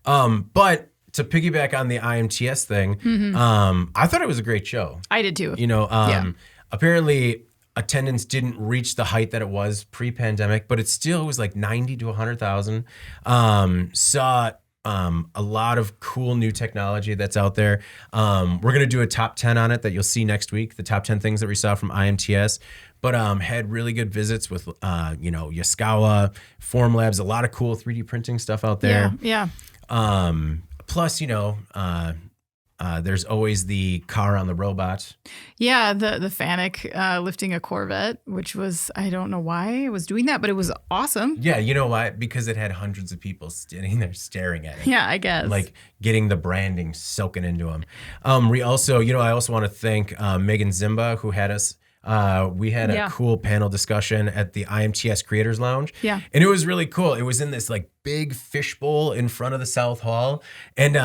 But to piggyback on the IMTS thing, I thought it was a great show.
I did too.
Apparently attendance didn't reach the height that it was pre-pandemic, but it still was like 90 to 100,000. Saw a lot of cool new technology that's out there. We're going to do a top 10 on it that you'll see next week, the top 10 things that we saw from IMTS. But had really good visits with, Yaskawa, Formlabs, a lot of cool 3D printing stuff out there.
Yeah.
Plus, there's always the car on the robot.
Yeah, the Fanic lifting a Corvette, which was, I don't know why it was doing that, but it was awesome.
Yeah, you know why? Because it had hundreds of people standing there staring at it.
Yeah, I guess.
Like getting the branding soaking into them. I also want to thank Megan Zimba, who had us. We had a cool panel discussion at the IMTS Creators Lounge.
Yeah.
And it was really cool. It was in this like big fishbowl in front of the South Hall. And,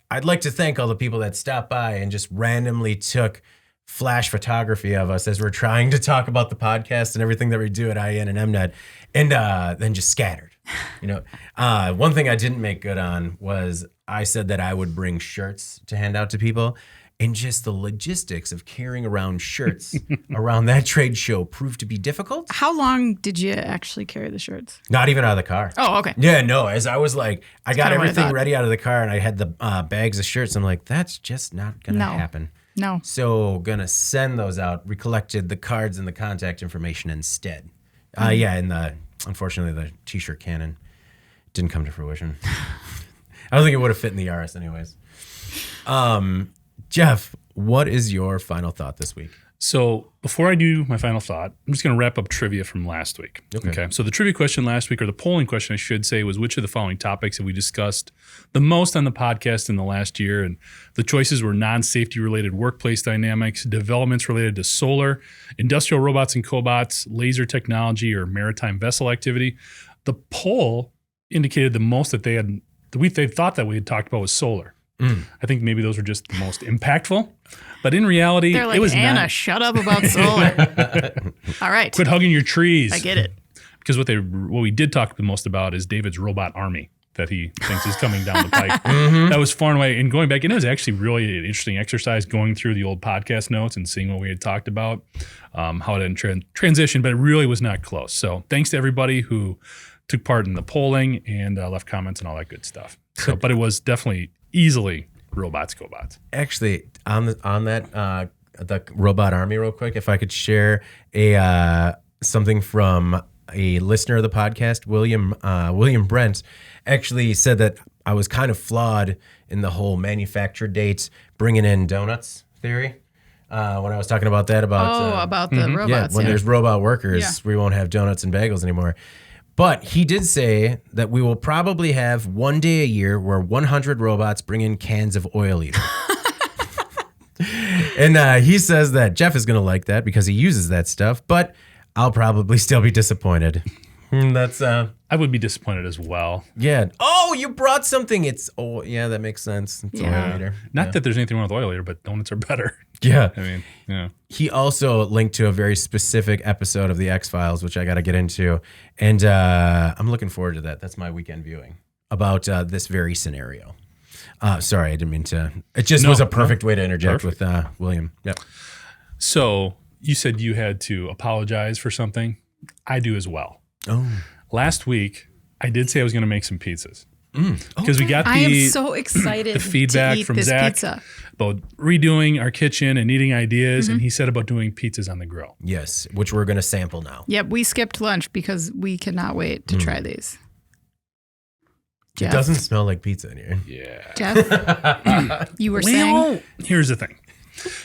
I'd like to thank all the people that stopped by and just randomly took flash photography of us as we're trying to talk about the podcast and everything that we do at IEN and MNet, and then just scattered. One thing I didn't make good on was I said that I would bring shirts to hand out to people. And just the logistics of carrying around shirts around that trade show proved to be difficult.
How long did you actually carry the shirts?
Not even out of the car.
Oh, okay.
Yeah, no. As I was like, I got everything ready out of the car and I had the bags of shirts. I'm like, that's just not going to happen.
No.
So going to send those out. We collected the cards and the contact information instead. And unfortunately, the T-shirt cannon didn't come to fruition. I don't think it would have fit in the RS anyways. Jeff, what is your final thought this week?
So before I do my final thought, I'm just going to wrap up trivia from last week. Okay. So the trivia question last week, or the polling question, I should say, was which of the following topics have we discussed the most on the podcast in the last year? And the choices were non-safety related workplace dynamics, developments related to solar, industrial robots and cobots, laser technology, or maritime vessel activity. The poll indicated the most that they thought that we had talked about was solar. I think maybe those were just the most impactful, but in reality,
they're like,
it was
Anna,
not.
shut up about solar. All right.
Quit hugging your trees.
I get it.
Because what we did talk the most about is David's robot army that he thinks is coming down the pike. That was far and away. And going back, and it was actually really an interesting exercise going through the old podcast notes and seeing what we had talked about, how it had transitioned, but it really was not close. So thanks to everybody who took part in the polling and left comments and all that good stuff. So, but it was definitely easily robots, cobots.
Actually, on that the robot army, real quick, if I could share something from a listener of the podcast, William Brent, actually said that I was kind of flawed in the whole manufacture dates, bringing in donuts theory. When I was talking about that,
about the robots.
When there's robot workers, we won't have donuts and bagels anymore. But he did say that we will probably have one day a year where 100 robots bring in cans of oil either. And he says that Jeff is going to like that because he uses that stuff, but I'll probably still be disappointed. That's
I would be disappointed as well.
Yeah. Oh, you brought something. That makks sense. It's oil eater.
Not that there's anything wrong with oil eater, but donuts are better.
Yeah.
I mean, yeah.
He also linked to a very specific episode of the X-Files, which I got to get into. And I'm looking forward to that. That's my weekend viewing about this very scenario. Sorry, I didn't mean to. It just was a perfect way to interject with William. Yep.
So you said you had to apologize for something. I do as well. Oh. Last week, I did say I was going to make some pizzas. Because we got
I am so excited
the feedback
to eat
from
this
Zach
pizza.
About redoing our kitchen and needing ideas. And he said about doing pizzas on the grill.
Yes, which we're going to sample now.
Yep, we skipped lunch because we cannot wait to try these. Jeff?
It doesn't smell like pizza in here.
Yeah.
Jeff, you were saying?
Here's the thing.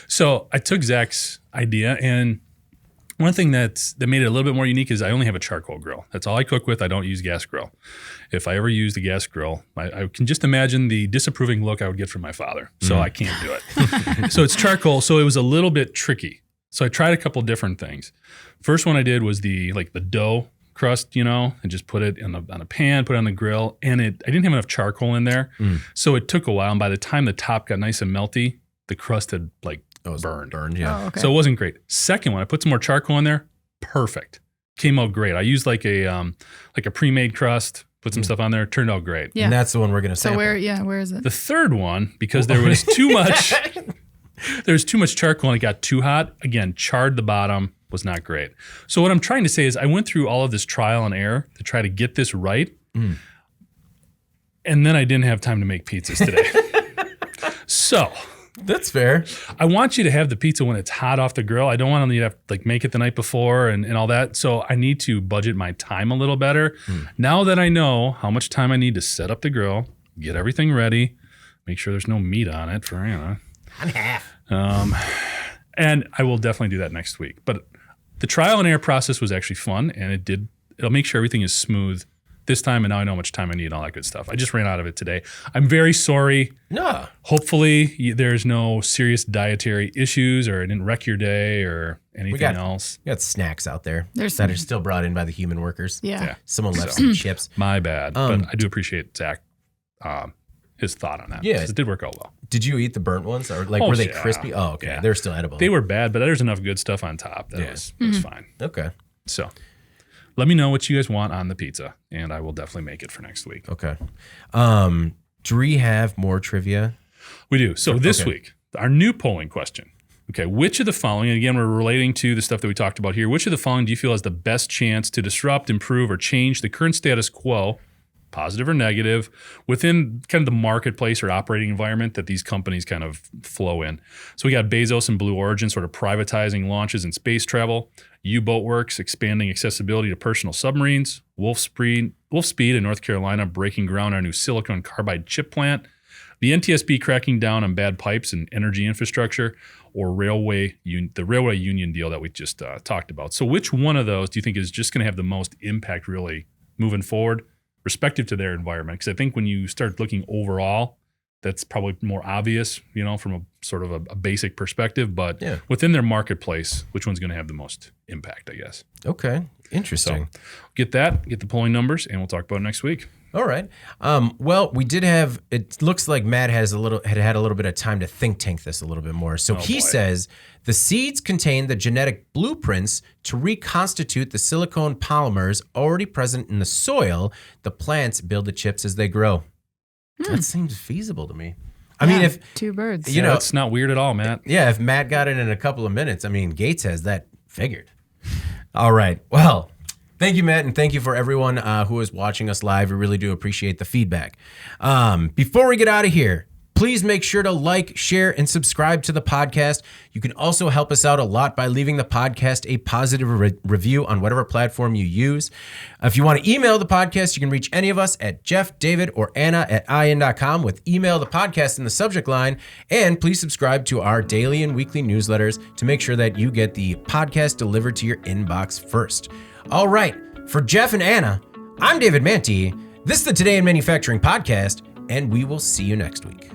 So I took Zach's idea, and one thing that made it a little bit more unique is I only have a charcoal grill. That's all I cook with. I don't use gas grill. If I ever used a gas grill, I can just imagine the disapproving look I would get from my father. So I can't do it. So it's charcoal. So it was a little bit tricky. So I tried a couple different things. First one I did was the dough crust, and just put it on a pan, put it on the grill. And I didn't have enough charcoal in there. So it took a while. And by the time the top got nice and melty, the crust had burned.
Yeah.
Oh, okay.
So it wasn't great. Second one, I put some more charcoal in there. Perfect. Came out great. I used like a pre-made crust, put some stuff on there. Turned out great.
Yeah.
And that's the one we're going to sample.
So where is it?
The third one, because there was too much. There's too much charcoal and it got too hot. Again, charred the bottom, was not great. So what I'm trying to say is I went through all of this trial and error to try to get this right. And then I didn't have time to make pizzas today. So
That's fair.
I want you to have the pizza when it's hot off the grill. I don't want to have like make it the night before and all that. So I need to budget my time a little better. Now that I know how much time I need to set up the grill, get everything ready, make sure there's no meat on it for,
I'm half.
And I will definitely do that next week. But the trial and error process was actually fun, and it'll make sure everything is smooth this time, and now I know how much time I need and all that good stuff. I just ran out of it today. I'm very sorry.
No.
Hopefully there's no serious dietary issues or it didn't wreck your day or anything else.
We got snacks out there
There's
that are still brought in by the human workers.
Yeah.
Someone left some chips.
My bad. But I do appreciate Zach, his thought on that.
Yeah.
Because it did work out well.
Did you eat the burnt ones? Or were they crispy? Oh, okay.
Yeah.
They're still edible.
They were bad, but there's enough good stuff on top. That was fine.
Okay.
So let me know what you guys want on the pizza, and I will definitely make it for next week.
Okay. Do we have more trivia?
We do. So this week, our new polling question. Okay, which of the following, and again, we're relating to the stuff that we talked about here, which of the following do you feel has the best chance to disrupt, improve, or change the current status quo, positive or negative, within kind of the marketplace or operating environment that these companies kind of flow in? So we got Bezos and Blue Origin sort of privatizing launches and space travel, U-Boat Works expanding accessibility to personal submarines, Wolfspeed in North Carolina breaking ground on a new silicon carbide chip plant, the NTSB cracking down on bad pipes and energy infrastructure, or the railway union deal that we just talked about. So which one of those do you think is just going to have the most impact really moving forward, respective to their environment? Because I think when you start looking overall, that's probably more obvious, from a sort of a basic perspective. But within their marketplace, which one's going to have the most impact, I guess.
Okay. Interesting.
So get the polling numbers, and we'll talk about it next week.
All right. Well, we did have, it looks like Matt had a little bit of time to think tank this a little bit more. So he says the seeds contain the genetic blueprints to reconstitute the silicone polymers already present in the soil. The plants build the chips as they grow. That seems feasible to me. I mean, if
two birds,
it's not weird at all, Matt.
Yeah. If Matt got it in a couple of minutes, I mean, Gates has that figured. All right. Well, thank you, Matt, and thank you for everyone who is watching us live. We really do appreciate the feedback. Before we get out of here, please make sure to like, share, and subscribe to the podcast. You can also help us out a lot by leaving the podcast a positive review on whatever platform you use. If you want to email the podcast, you can reach any of us at Jeff, David, or Anna at in.com with email the podcast in the subject line. And please subscribe to our daily and weekly newsletters to make sure that you get the podcast delivered to your inbox first. All right, for Jeff and Anna, I'm David Manti. This is the Today in Manufacturing podcast, and we will see you next week.